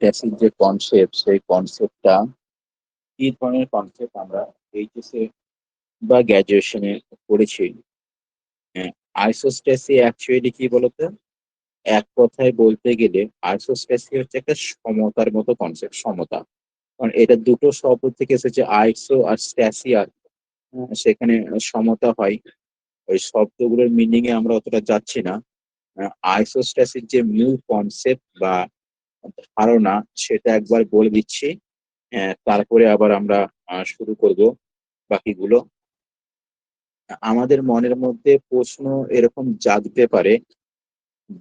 ট্যাসির যে কনসেপ্ট, সেই কনসেপ্টটা কি ধরনের কনসেপ্ট আমরা এইচএসএ বা গ্র্যাজুয়েশনে পড়েছি। আইসোস্ট্যাসি অ্যাকচুয়ালি কি বলতো, এক কথায় বলতে গেলে আইসোস্ট্যাসি হচ্ছে একটা সমতার মতো কনসেপ্ট, সমতা। কারণ এটা দুটো শব্দ থেকে এসেছে, আইসো আর স্ট্যাসিয়ার। সেখানে সমতা হয়। ওই শব্দগুলোর মিনিং এ আমরা অতটা যাচ্ছি না। আইসোস্ট্যাসির যে মূল কনসেপ্ট বা ধারণা, সেটা একবার বলে দিচ্ছি। তারপরে আবার আমরা শুরু করব বাকিগুলো। আমাদের মনের মধ্যে প্রশ্ন এরকম জাগতে পারে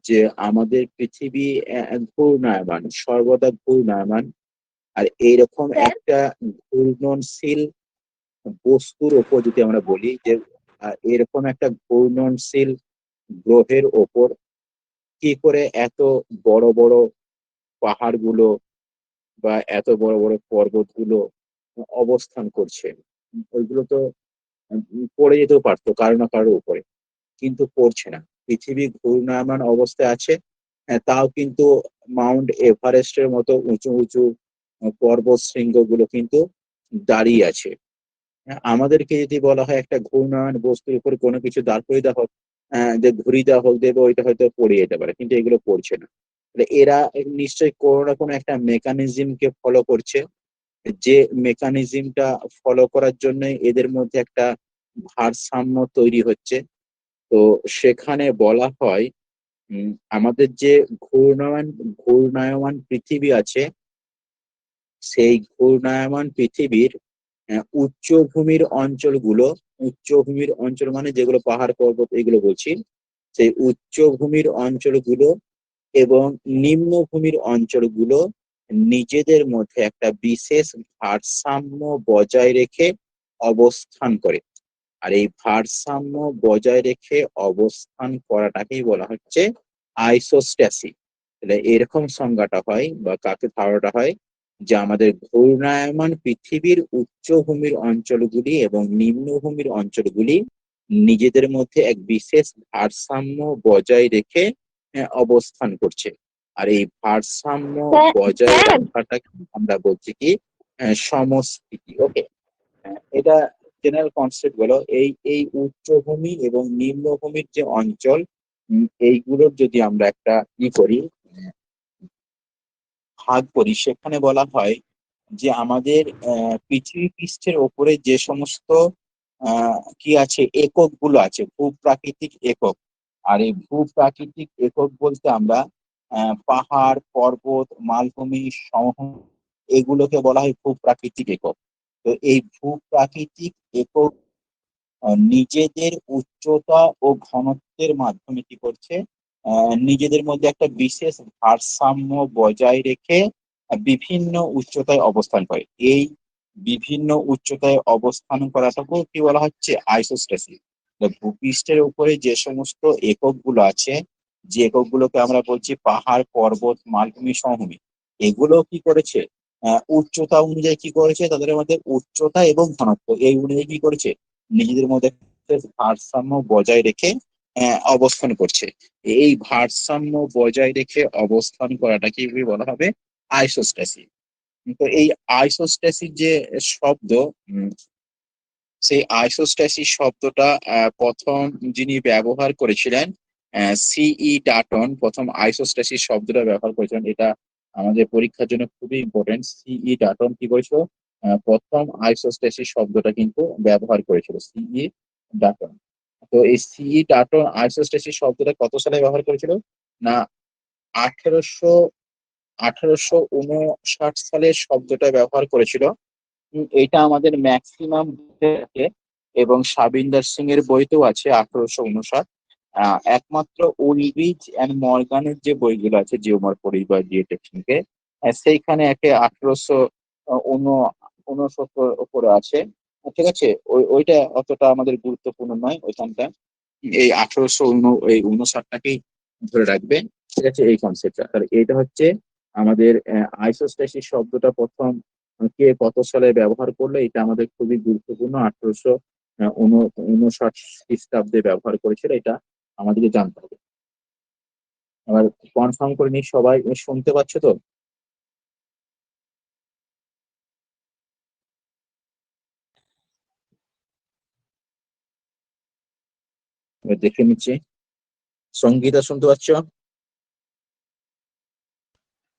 যে আমাদের পৃথিবী ঘূর্ণায়মান, সর্বদা ঘূর্ণায়মান। আর এইরকম স্যার, একটা ঘূর্ণনশীল বস্তুর ওপর যদি আমরা বলি যে এরকম একটা ঘূর্ণনশীল গ্রহের ওপর কি করে এত বড় বড় পাহাড়গুলো বা এত বড় বড় পর্বতগুলো অবস্থান করছে। ওইগুলো তো পড়ে যেতেও পারতো কারো না কারোর উপরে, কিন্তু পড়ছে না। পৃথিবী ঘূর্ণায়মান অবস্থায় আছে। তাও কিন্তু মাউন্ট এভারেস্টের মতো উঁচু উঁচু পর্বত শৃঙ্গগুলো কিন্তু দাঁড়িয়ে আছে। আমাদেরকে যদি বলা হয় একটা ঘূর্ণায়মান বস্তুর উপর কোনো কিছু দাঁড় করিয়ে দেওয়া হোক, যে ঘুরিয়ে দেওয়া হোক, দেবে ওইটা হয়তো পড়ে যেতে পারে, কিন্তু এগুলো পড়ছে না। তাহলে এরা নিশ্চয়ই কোনো না কোনো একটা মেকানিজমকে ফলো করছে, যে মেকানিজমটা ফলো করার জন্য এদের মধ্যে একটা ভারসাম্য তৈরি হচ্ছে। তো সেখানে বলা হয় আমাদের যে ঘূর্ণায়মান ঘূর্ণায়মান পৃথিবী আছে, সেই ঘূর্ণায়মান পৃথিবীর উচ্চভূমির অঞ্চলগুলো, উচ্চভূমির অঞ্চল মানে যেগুলো পাহাড় পর্বত এগুলো বলছি, সেই উচ্চভূমির অঞ্চলগুলো এবং নিম্নভূমির অঞ্চলগুলো নিজেদের মধ্যে একটা বিশেষ ভারসাম্য বজায় রেখে অবস্থান করে। আর এই ভারসাম্য বজায় রেখে অবস্থান করাটাকেই বলা হচ্ছে আইসোস্ট্যাসি। তাহলে এরকম সংজ্ঞাটা হয় বা কাকে ধারণাটা হয় যে আমাদের ঘূর্ণায়মান পৃথিবীর উচ্চভূমির অঞ্চলগুলি এবং নিম্নভূমির অঞ্চলগুলি নিজেদের মধ্যে এক বিশেষ ভারসাম্য বজায় রেখে অবস্থান করছে। আর এই ভারসাম্য স্যার, বজায় স্যার, রাখাটাকে আমরা বলছি কি সমস্থিতি। ওকে, এটা জেনারেল কনসেপ্ট গুলো। এই এই উচ্চভূমি এবং নিম্নভূমির যে অঞ্চল, এইগুলোর যদি আমরা একটা করি, ভাগ করি, সেখানে বলা হয় যে আমাদের পৃথিবী পৃষ্ঠের ওপরে যে সমস্ত কি আছে, একক গুলো আছে, ভূপ্রাকৃতিক একক। আর এই ভূপ্রাকৃতিক একক বলতে আমরা পাহাড় পর্বত মালভূমি সমভূমি, এগুলোকে বলা হয় ভূপ্রাকৃতিক একক। তো এই ভূপ্রাকৃতিক একক নিজেদের উচ্চতা ও ঘনত্বের মাধ্যমে কি করছে, নিজেদের মধ্যে একটা বিশেষ ভারসাম্য বজায় রেখে বিভিন্ন উচ্চতায় অবস্থান করে। এই বিভিন্ন উচ্চতায় অবস্থান করাটাকেও কি বলা হচ্ছে আইসোস্ট্যাসিস। ভূপৃষ্ঠের উপরে যে সমস্ত এককগুলো আছে, যে এককগুলোকে আমরা বলছি পাহাড় পর্বত মালভূমি সমভূমি, এগুলো কি করেছে, উচ্চতা অনুযায়ী কি করেছে, তাদের মধ্যে উচ্চতা এবং ঘনত্ব এই অনুযায়ী কি করেছে, নিজেদের মধ্যে ভারসাম্য বজায় রেখে অবস্থান করছে। এই ভারসাম্য বজায় রেখে অবস্থান করাটাকে কি বলা হবে আইসোস্ট্যাসি। তো এই আইসোস্ট্যাসিস যে শব্দ, উম, সেই আইসোস্ট্যাসিস শব্দটা প্রথম যিনি ব্যবহার করেছিলেন, সিই ডাটন প্রথম আইসোস্ট্যাসিস শব্দটা ব্যবহার করেছিলেন। এটা আমাদের পরীক্ষার জন্য খুবই ইম্পর্টেন্ট। সিই ডাটন কি করেছিল, প্রথম আইসোস্ট্যাসিস শব্দটা কিন্তু ব্যবহার করেছিল সিই ডাটন। তো এই সিই ডাটন আইসোস্ট্যাসিস শব্দটা কত সালে ব্যবহার করেছিল না, আঠেরোশো 1859 সালে শব্দটা ব্যবহার করেছিল। এটা আমাদের ম্যাক্সিমাম এবং সাবিন্দর সিং এর বইতেও আছে 1859। একমাত্র উলব্রিজ অ্যান্ড মর্গানের যে বইগুলো আছে, জিওমার পরিবার জিও টেকনিকে, সেইখানে একে 1869 উপরে আছে। ঠিক আছে, ওইটা অতটা আমাদের গুরুত্বপূর্ণ নয় ওইখানটা। এই 1859টাকেই ধরে রাখবে। ঠিক আছে, এই কনসেপ্টটা তাহলে এটা হচ্ছে আমাদের আইসোস্ট্যাসিস শব্দটা প্রথম কে কত সালে ব্যবহার করলো, এটা আমাদের খুবই গুরুত্বপূর্ণ। 1859 খ্রিস্টাব্দে ব্যবহার করেছিল, এটা আমাদেরকে জানতে হবে। আমার কনফার্ম করে নি সবাই শুনতে পাচ্ছ তো? আমি দেখে নিচ্ছি। সঙ্গীতা শুনতে পাচ্ছ?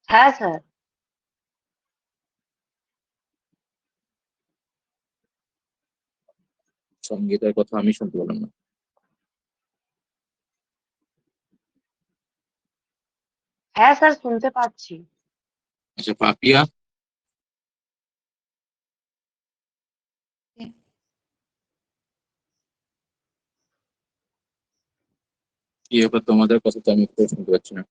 হ্যাঁ স্যার। সঙ্গীতার কথা আমি শুনতে পেলাম না। হ্যাঁ স্যার, শুনতে পাচ্ছি। আচ্ছা, পাপিয়া? কি ব্যাপার, তোমাদের কথা তো আমি একটু শুনতে পাচ্ছি না।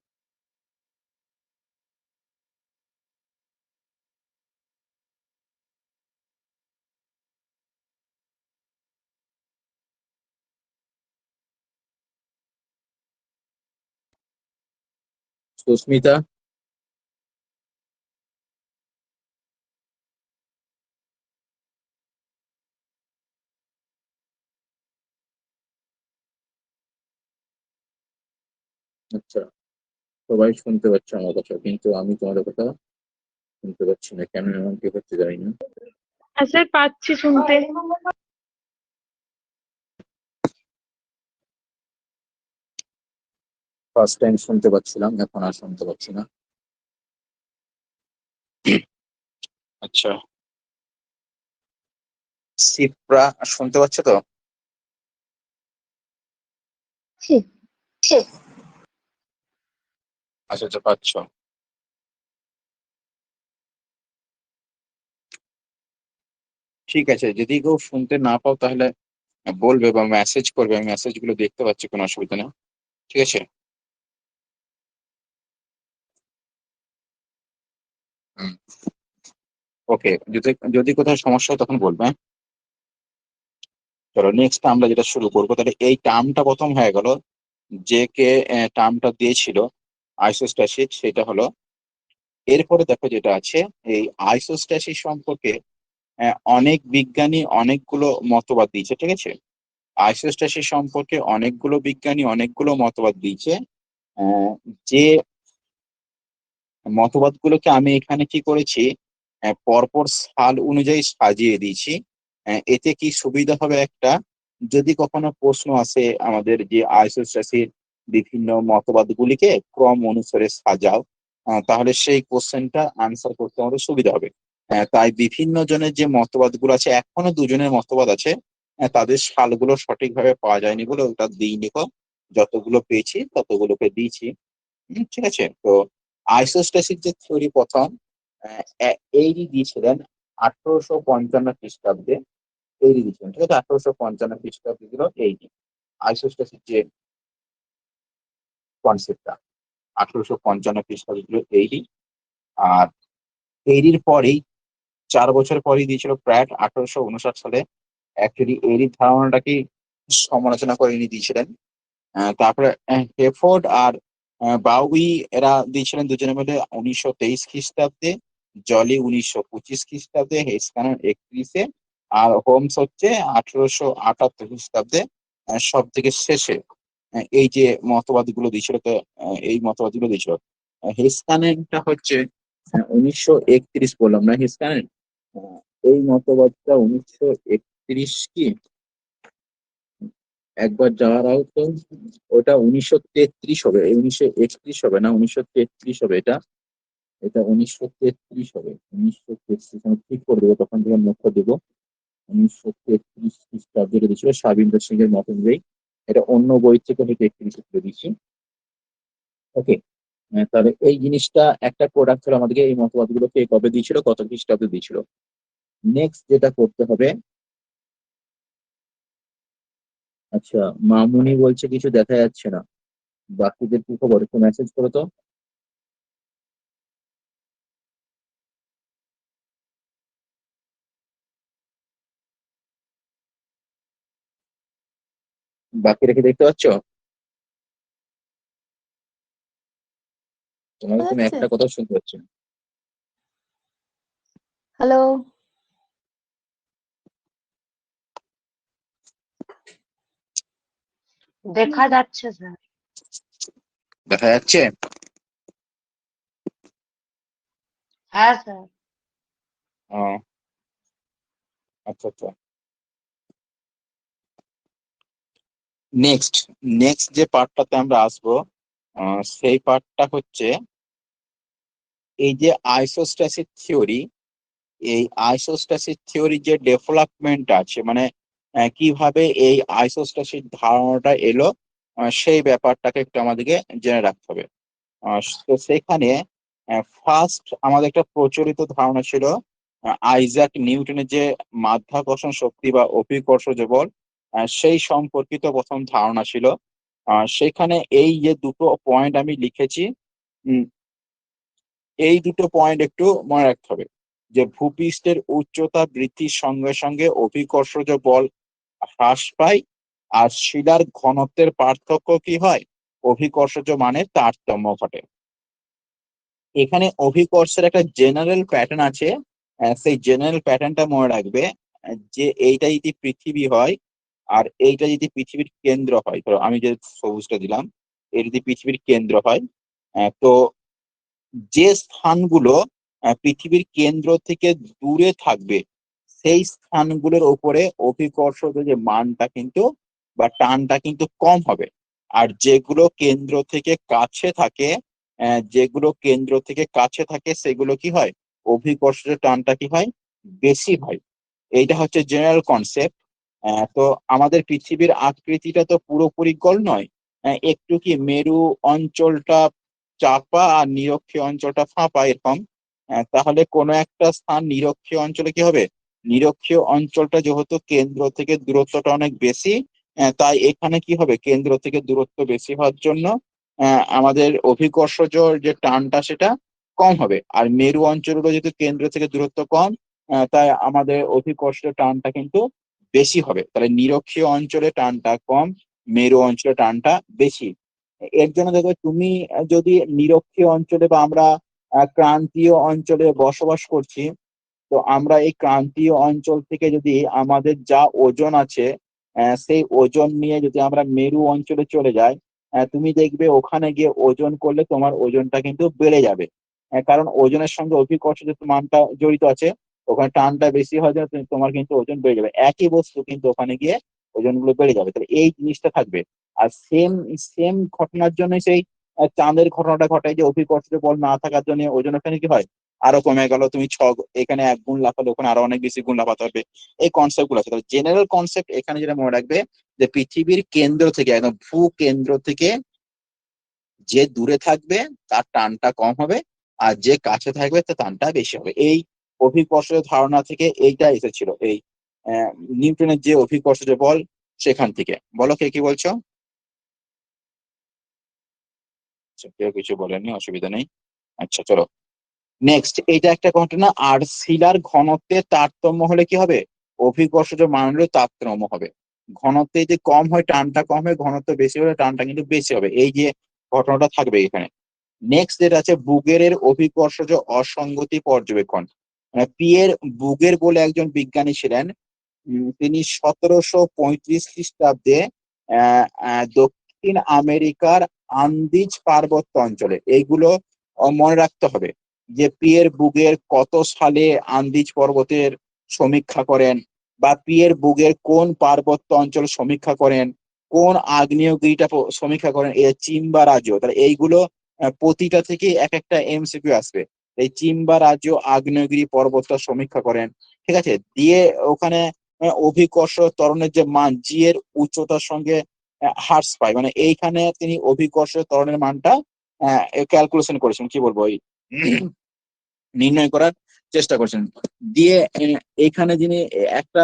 সুস্মিতা? আচ্ছা, সবাই শুনতে পাচ্ছে আমার কথা, কিন্তু আমি তোমাদের কথা শুনতে পাচ্ছি না, কেন এমন কি হচ্ছে জানি না। হ্যাঁ স্যার, পাচ্ছি শুনতে। ফার্স্ট টাইম শুনতে পাচ্ছিলাম, এখন আর শুনতে পাচ্ছি না। আচ্ছা, শিপ্রা শুনতে পাচ্ছ তো? আচ্ছা আচ্ছা, পাচ্ছ। ঠিক আছে, যদি কেউ শুনতে না পাও তাহলে বলবে বা মেসেজ করবে, আমি মেসেজ গুলো দেখতে পাচ্ছি, কোনো অসুবিধা নেই। ঠিক আছে। ওকে, যদি যদি কোথাও সমস্যা হয় তখন বলবে, হ্যাঁ? চলো নেক্সট আমরা যেটা শুরু করবো, তাহলে এই টার্মটা প্রথম হয়ে গেল। যে কে টার্মটা দিয়েছিল আইসোস্ট্যাসিস, সেটা হলো। এরপরে দেখো যেটা আছে, এই আইসোস্ট্যাসিস সম্পর্কে অনেক বিজ্ঞানী অনেকগুলো মতবাদ দিয়েছে, ঠিক আছে। আইসোস্ট্যাসিস সম্পর্কে অনেকগুলো বিজ্ঞানী অনেকগুলো মতবাদ দিয়েছে। আহ, যে মতবাদগুলোকে আমি এখানে কি করেছি, পরপর সাল অনুযায়ী সাজিয়ে দিয়েছি। এতে কি সুবিধা হবে একটা, যদি কখনো প্রশ্ন আসে আমাদের যে আইসোস্ট্যাসির বিভিন্ন মতবাদগুলিকে ক্রম অনুসারে সাজাও, তাহলে সেই কোশ্চেনটা আনসার করতে আমাদের সুবিধা হবে। তাই বিভিন্ন জনের যে মতবাদগুলো আছে, এখনো দুজনের মতবাদ আছে, তাদের সালগুলো সঠিকভাবে পাওয়া যায়নি বলে ওটা দিইনি কো। যতগুলো পেয়েছি ততগুলোকে দিয়েছি। ঠিক আছে। তো আইসোস্ট্যাসিস যে থিওরি প্রথম এইরি দিয়েছিলেন 1855 খ্রিস্টাব্দে। এইরি দিয়েছিলেন, ঠিক আছে, 1855 খ্রিস্টাব্দে দিল এইরি আইসোস্ট্যাসিস যে কনসেপ্টটা। 1855 খ্রিস্টাব্দে দিল এইরি। আর এইরির পরেই 4 বছর পরেই দিয়েছিল প্র্যাট 1859 সালে। অ্যাকচুয়ালি এইরির ধারণাটাকে সমালোচনা করে ইনি দিয়েছিলেন। তারপরে হেফোর্ড আর বাউই এরা দিয়েছিলেন দুজনে মিলে 1923 খ্রিস্টাব্দে। জলি 1925 খ্রিস্টাব্দে, হেস্কানন 31-এ, আর হোমস হচ্ছে 1878 খ্রিস্টাব্দে। সব থেকে শেষে এই যে মতবাদগুলো দিয়েছিল, তো এই মতবাদগুলো দিয়েছিল। হেস্কানেনটা হচ্ছে 1931 বললাম না, হেস্কানেন আহ, এই মতবাদটা 1931 কি, একবার যাওয়ার আগে তো ওটা 1933 হবে, এই 1931 হবে না, 1933 হবে এটা। এটা 1933 হবে, 1933 আমি ঠিক করে দেবো, তখন থেকে নোটটা দেবো। 1933 খ্রিস্টাব্দে এটা দিয়েছিল সাবিন্দর সিং এর মত অনুযায়ী। এটা অন্য বই থেকে হয়তো 31 করে দিচ্ছি। ওকে। তাহলে এই জিনিসটা একটা প্রোডাক্ট হলো, আমাদেরকে এই মতবাদগুলো কে কবে দিয়েছিল, কত খ্রিস্টাব্দে দিয়েছিল। নেক্সট যেটা করতে হবে, আচ্ছা, মামুনি বলছে কিছু দেখা যাচ্ছে না। বাকিদের কি খবর, একটু মেসেজ করো তো। বাকিরা কি দেখতে পাচ্ছ? তোমাকে তুমি যাচ্ছে। একটা কথা শুনতে পাচ্ছি না। হ্যালো, দেখা যাচ্ছে স্যার। দেখা যাচ্ছে? হ্যাঁ স্যার। ও আচ্ছা আচ্ছা। নেক্সট নেক্সট যে পার্টটাতে আমরা আসবো, সেই পার্টটা হচ্ছে এই যে আইসোস্ট্যাসিস থিওরি। এই আইসোস্ট্যাসিস থিওরি যে ডেভেলপমেন্ট আছে, মানে কিভাবে এই আইসোস্ট্যাসিস ধারণাটা এলো, সেই ব্যাপারটাকে একটু আমাদেরকে জেনে রাখতে হবে। তো সেখানে ফার্স্ট আমাদের একটা প্রচলিত ধারণা ছিল আইজাক নিউটনের যে মাধ্যাকর্ষণ শক্তি বা অভিকর্ষজ বল, সেই সম্পর্কিত প্রথম ধারণা ছিল। সেখানে এই যে দুটো পয়েন্ট আমি লিখেছি, উম, এই দুটো পয়েন্ট একটু মনে রাখতে হবে। যে ভূপৃষ্ঠের উচ্চতা বৃদ্ধির সঙ্গে সঙ্গে অভিকর্ষজ বল হ্রাস পায়, আর শিলার ঘনত্বের পার্থক্য কি হয়, অভিকর্ষজ মানের তারতম্য ঘটে। এখানে অভিকর্ষের একটা জেনারেল প্যাটার্ন আছে, সেই জেনারেল প্যাটার্নটা মনে রাখবে। যে এইটা যদি পৃথিবী হয়, আর এইটা যদি পৃথিবীর কেন্দ্র হয়, ধরো আমি যে সবুজটা দিলাম, এই যদি পৃথিবীর কেন্দ্র হয়, তো যে স্থানগুলো পৃথিবীর কেন্দ্র থেকে দূরে থাকবে, সেই স্থানগুলোর ওপরে অভিকর্ষজ যে মানটা কিন্তু বা টানটা কিন্তু কম হবে। আর যেগুলো কেন্দ্র থেকে কাছে থাকে, যেগুলো কেন্দ্র থেকে কাছে থাকে সেগুলো কি হয়, অভিকর্ষজ টানটা কি হয়, বেশি হয়। এইটা হচ্ছে জেনারেল কনসেপ্ট। তো আমাদের পৃথিবীর আকৃতিটা তো পুরোপুরি গোল নয়, একটু কি মেরু অঞ্চলটা চাপা আর নিরক্ষীয় অঞ্চলটা ফাঁপা এরকম। তাহলে কোনো একটা স্থান নিরক্ষীয় অঞ্চলে কি হবে, নিরক্ষীয় অঞ্চলটা যেহেতু কেন্দ্র থেকে দূরত্বটা অনেক বেশি, তাই এখানে কি হবে, কেন্দ্র থেকে দূরত্ব বেশি হওয়ার জন্য আমাদের অভিকর্ষজ যে টানটা সেটা কম হবে। আর মেরু অঞ্চলগুলো যেহেতু কেন্দ্র থেকে দূরত্ব কম, তাই আমাদের অভিকর্ষজ টানটা কিন্তু বেশি হবে। তাহলে নিরক্ষীয় অঞ্চলে টানটা কম, মেরু অঞ্চলে টানটা বেশি। এর জন্য দেখো তুমি যদি নিরক্ষীয় অঞ্চলে বা আমরা ক্রান্তীয় অঞ্চলে বসবাস করছি, তো আমরা এই ক্রান্তীয় অঞ্চল থেকে যদি আমাদের যা ওজন আছে, সেই ওজন নিয়ে যদি আমরা মেরু অঞ্চলে চলে যাই, তুমি দেখবে ওখানে গিয়ে ওজন করলে তোমার ওজনটা কিন্তু বেড়ে যাবে। কারণ ওজনের সঙ্গে অভিকর্ষ যে মানটা জড়িত আছে, ওখানে টানটা বেশি হয়ে যাবে, তোমার কিন্তু ওজন বেড়ে যাবে। একই বস্তু কিন্তু ওখানে গিয়ে ওজন গুলো বেড়ে যাবে। তাহলে এই জিনিসটা থাকবে। আর সেম সেম ঘটনার জন্য সেই চাঁদের ঘটনাটা ঘটায়, যে অভিকর্ষ বল না থাকার জন্য ওজন ওখানে কি হয়, আরো কমে গেল। তুমি এখানে 1 গুণ লাফালে ওখানে আরো অনেক বেশি গুণ লাফাতে হবে। এই কনসেপ্ট গুলো আছে। তবে জেনারেল কনসেপ্ট এখানে যেটা মনে রাখবে, যে পৃথিবীর কেন্দ্র থেকে, একদম ভূ কেন্দ্র থেকে যে দূরে থাকবে তার টানটা কম হবে, আর যে কাছে থাকবে তার টানটা বেশি হবে। এই অভিকর্ষজ ধারণা থেকে এইটা এসেছিল, এই নিউটনের যে অভিকর্ষজ বল, সেখান থেকে। বলো কে কি বলছো? আচ্ছা, কেউ কিছু বলেননি, অসুবিধা নেই। আচ্ছা চলো নেক্সট। এটা একটা ঘটনা। আর শিলার ঘনত্বের তারতম্য হলে কি হবে, অভিকর্ষজ মান হলে তারতম্য হবে। ঘনত্ব যদি কম হয় টানটা কম হয়, ঘনত্ব বেশি হলে টানটা কিন্তু বেশি হবে। এই যে ঘটনাটা থাকবে এখানে। নেক্সট যেটা আছে বুগেরের অভিকর্ষজ অসঙ্গতি পর্যবেক্ষণ। পিয়ের বুগের বলে একজন বিজ্ঞানী ছিলেন। তিনি 1735 খ্রিস্টাব্দে দক্ষিণ আমেরিকার আন্দিজ পার্বত্য অঞ্চলে, এইগুলো মনে রাখতে হবে, যে পিয়ের বুগের কত সালে আন্দিজ পর্বতের সমীক্ষা করেন, বা পিয়ের বুগের কোন পার্বত্য অঞ্চল সমীক্ষা করেন, কোন আগ্নেয়গিরিটা সমীক্ষা করেন, এই চিম্বা রাজ্য। তাহলে এইগুলো প্রতিটা থেকে এক একটা এমসিকিউ আসবে। এই চিম্বা রাজ্য আগ্নেয়গিরি পর্বতটা সমীক্ষা করেন, ঠিক আছে। দিয়ে ওখানে অভিকর্ষ ত্বরণের যে মান জি এর উচ্চতার সঙ্গে হ্রাস পায়, মানে এইখানে তিনি অভিকর্ষ ত্বরণের মানটা ক্যালকুলেশন করেছেন, কি বলবো, ওই নির্ণয় করার চেষ্টা করছেন। দিয়ে এখানে যিনি একটা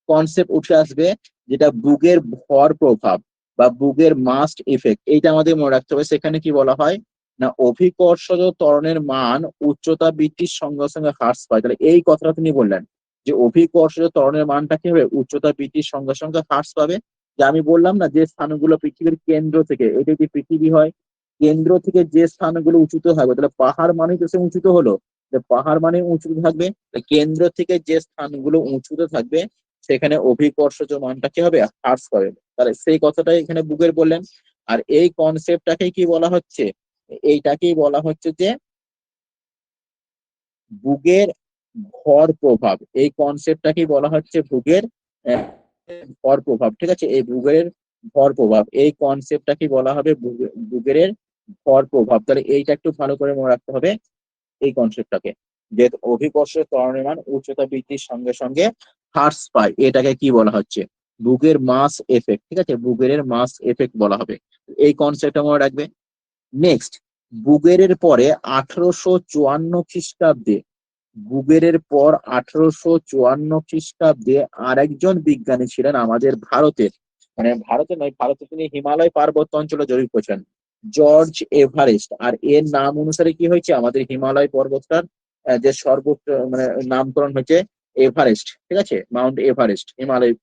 কনসেপ্ট উঠে আসবে, যেটা বুগের ভর প্রভাব বা বুগের মাস্ট ইফেক্ট, এইটা আমাদের মনে রাখতে হবে। সেখানে কি বলা হয় না, অভিকর্ষজ ত্বরণের মান উচ্চতা বৃদ্ধির সঙ্গে সঙ্গে হ্রাস পায়। তাহলে এই কথাটা তিনি বললেন, যে অভিকর্ষজ ত্বরণের মানটা কি হবে, উচ্চতা বৃদ্ধির সঙ্গে সঙ্গে হ্রাস পাবে। যে আমি বললাম না, যে স্থানগুলো পৃথিবীর কেন্দ্র থেকে, এটা যদি পৃথিবী হয়, কেন্দ্র থেকে যে স্থানগুলো উঁচুতে হবে, তাহলে পাহাড় মানে তো সে উঁচুতে হলো, পাহাড় মানে উঁচুতে থাকবে। কেন্দ্র থেকে যে স্থানগুলো উঁচুতে থাকবে, সেখানে অভিকর্ষজ মানটা কি হবে, হ্রাস পাবে। তাহলে সেই কথাটাই এখানে বুকের বললেন। আর এই কনসেপ্টটাকে কি বলা হচ্ছে, এইটাকেই বলা হচ্ছে যে ভূগের ভর প্রভাব। এই কনসেপ্টটাকেই বলা হচ্ছে ভূগের আহ, ভর প্রভাব। ঠিক আছে, এই ভূগের ভর প্রভাব, এই কনসেপ্টটাকেই বলা হবে ভূগের ভর প্রভাব। তাহলে এইটা একটু ভালো করে মনে রাখতে হবে, এই কনসেপ্টটাকে, যে অভিকর্ষের ত্বরণের মান উচ্চতা বৃদ্ধির সঙ্গে সঙ্গে হ্রাস পায়, এটাকে কি বলা হচ্ছে, ভূগের মাস এফেক্ট। ঠিক আছে, ভূগের মাস এফেক্ট বলা হবে, এই কনসেপ্টটা মনে রাখবে। নেক্সট, বুগেরের পরে 1854 খ্রিস্টাব্দে, বুগেরের পর 1854 খ্রিস্টাব্দে আরেকজন বিজ্ঞানী ছিলেন আমাদের ভারতের, মানে ভারতে নয়, ভারতে তিনি হিমালয় পার্বত্য অঞ্চলে জরিপ করেছেন, জর্জ এভারেস্ট। আর এর নাম অনুসারে কি হয়েছে, আমাদের হিমালয় পর্বতটার যে সর্বোচ্চ মানে নামকরণ হয়েছে এভারেস্ট। ঠিক আছে, মাউন্ট এভারেস্ট, হিমালয়,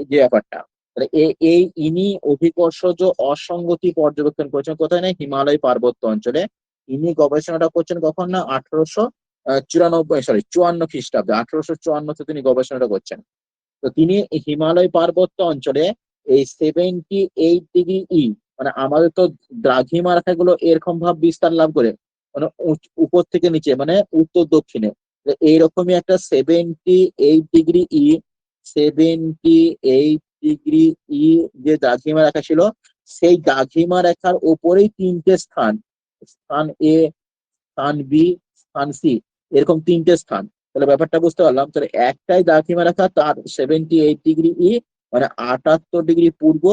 যে ব্যাপারটা। তাহলে এই ইনি অভিকর্ষজ অসঙ্গতি পর্যবেক্ষণ করেছেন কোথায়, না হিমালয় পার্বত্য অঞ্চলে। ইনি গবেষণাটা করছেন কখন না 1854 খ্রিস্টাব্দে, 1854 তিনি গবেষণাটা করছেন। তো তিনি হিমালয় পার্বত্য অঞ্চলে এই 78°E, মানে আমাদের তো দ্রাঘিমা রেখাগুলো এরকম ভাব বিস্তার লাভ করে, মানে উপর থেকে নিচে, মানে উত্তর দক্ষিণে। এইরকমই একটা 78°E, 78°E যে দ্রাঘিমা রেখা ছিল, সেই দ্রাঘিমা রেখার ওপরেই তিনটে স্থান, স্থান এ, স্থান বি, স্থান সি, এরকম তিনটে স্থান। তাহলে ব্যাপারটা বুঝতে পারলাম। তাহলে একটাই দ্রাঘিমা রেখা, তার 78°E, মানে 78° পূর্ব,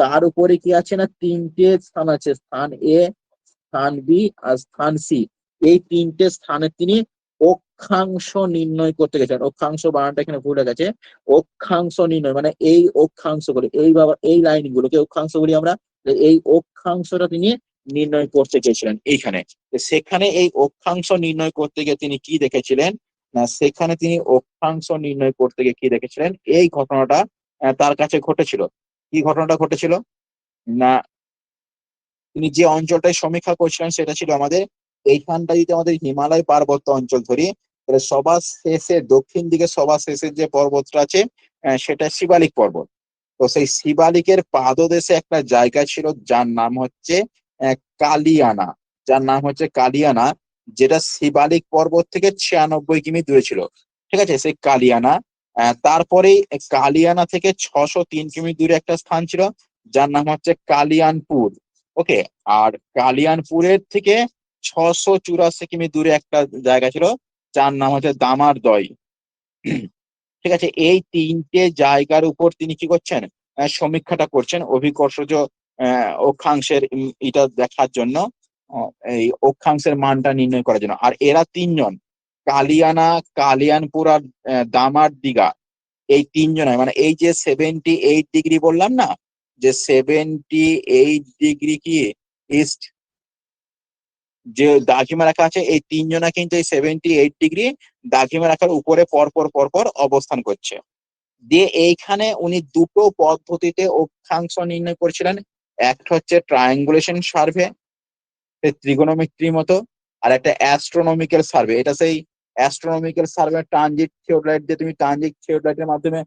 তার উপরে কি আছে না তিনটে স্থান আছে, স্থান এ, স্থান বি আর স্থান সি। এই তিনটে স্থানে তিনি অক্ষাংশ নির্ণয় করতে গেছেন। অক্ষাংশ বানানটা এখানে ভুলে গেছে, অক্ষাংশ নির্ণয় মানে এই অক্ষাংশগুলো, এই বাবা এই লাইন গুলোকে অক্ষাংশ বলি আমরা। এই অক্ষাংশটা তিনি নির্ণয় করতে গেছিলেন এইখানে। সেখানে এই অক্ষাংশ নির্ণয় করতে গিয়ে তিনি কি দেখেছিলেন না, সেখানে তিনি অক্ষাংশ নির্ণয় করতে গিয়ে কি দেখেছিলেন, এই ঘটনাটা তার কাছে ঘটেছিল। কি ঘটনাটা ঘটেছিল না, তিনি যে অঞ্চলটায় সমীক্ষা করছিলেন সেটা ছিল আমাদের এইখানটা, যদি আমাদের হিমালয় পার্বত্য অঞ্চল ধরি, তাহলে সবার শেষে দক্ষিণ দিকে সবার শেষের যে পর্বতটা আছে সেটা শিবালিক পর্বত। তো সেই শিবালিকের পাদদেশে একটা জায়গা ছিল যার নাম হচ্ছে কালিয়ানা, যার নাম হচ্ছে কালিয়ানা, যেটা শিবালিক পর্বত থেকে 96 কিমি দূরে ছিল। ঠিক আছে, সেই কালিয়ানা। তারপরে কালিয়ানা থেকে 603 কিমি দূরে একটা স্থান ছিল যার নাম হচ্ছে কালিয়ানপুর। ওকে, আর কালিয়ানপুরের থেকে 684 কিমি দূরে একটা জায়গা ছিল যার নাম হচ্ছে দামারদয়। ঠিক আছে, এই তিনটে জায়গার উপর তিনি কি করছেন, সমীক্ষাটা করছেন অভিকর্ষজ অক্ষাংশের এটা দেখার জন্য, এই অক্ষাংশের মানটা নির্ণয় করার জন্য। আর এরা তিনজন, কালিয়ানা, কালিয়ানপুর আর দামার দিঘা, এই তিনজনের মানে এই যে 78° বললাম না, যে 78° কি ইস্ট যে দাঘিমা রেখা আছে, এই তিনজনা কিন্তু এই 78° দাঘিমা রেখার উপরে পরপর পরপর অবস্থান করছে। দিয়ে এইখানে উনি দুটো পদ্ধতিতে অক্ষাংশ নির্ণয় করেছিলেন। একটা হচ্ছে ট্রায়াঙ্গুলেশন সার্ভে, ত্রিগোনোমেট্রির মতো, আর একটা অ্যাস্ট্রোনমিক্যাল সার্ভে। এটা সেই অ্যাস্ট্রোনমিক্যাল সার্ভে, ট্রানজিট থিওডলাইট দিয়ে তুমি ট্রানজিট থিওডলাইটের মাধ্যমে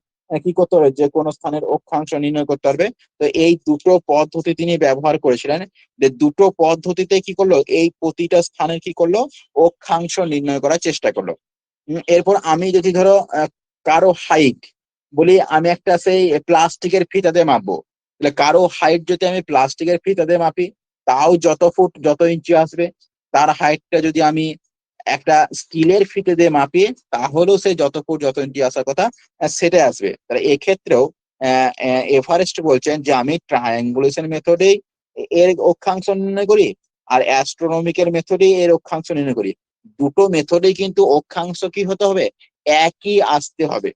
কি করতে পারবে, যে কোনো স্থানের অক্ষাংশ নির্ণয় করতে পারবে। তো এই দুটো পদ্ধতি তিনি ব্যবহার করেছিলেন। যে দুটো পদ্ধতিতে কি করলো, এই প্রতিটা স্থানের কি করলো, অক্ষাংশ নির্ণয় করার চেষ্টা করলো। এরপর আমি যদি ধরো কারো হাইট বলি, আমি একটা সেই প্লাস্টিকের ফিতা দিয়ে মাপবো, তাহলে কারো হাইট যদি আমি প্লাস্টিকের ফিতা দিয়ে মাপি, তাও যত ফুট যত ইঞ্চি আসবে। তার হাইটটা যদি আমি একটা স্টিলের ফিতে দিয়ে মাপি, তাহলেও সে যত ফুট যত ইঞ্চি আসার কথা সেটাই আসবে। তাহলে এক্ষেত্রেও এভারেস্ট বলছেন যে আমি ট্রায়াঙ্গুলেশন মেথডেই এর অক্ষাংশ নির্ণয় করি, আর অ্যাস্ট্রোনমিক্যাল মেথডেই এর অক্ষাংশ নির্ণয় করি। দুটো মেথডেই কিন্তু অক্ষাংশ কি হতে হবে, একই আসতে হবে।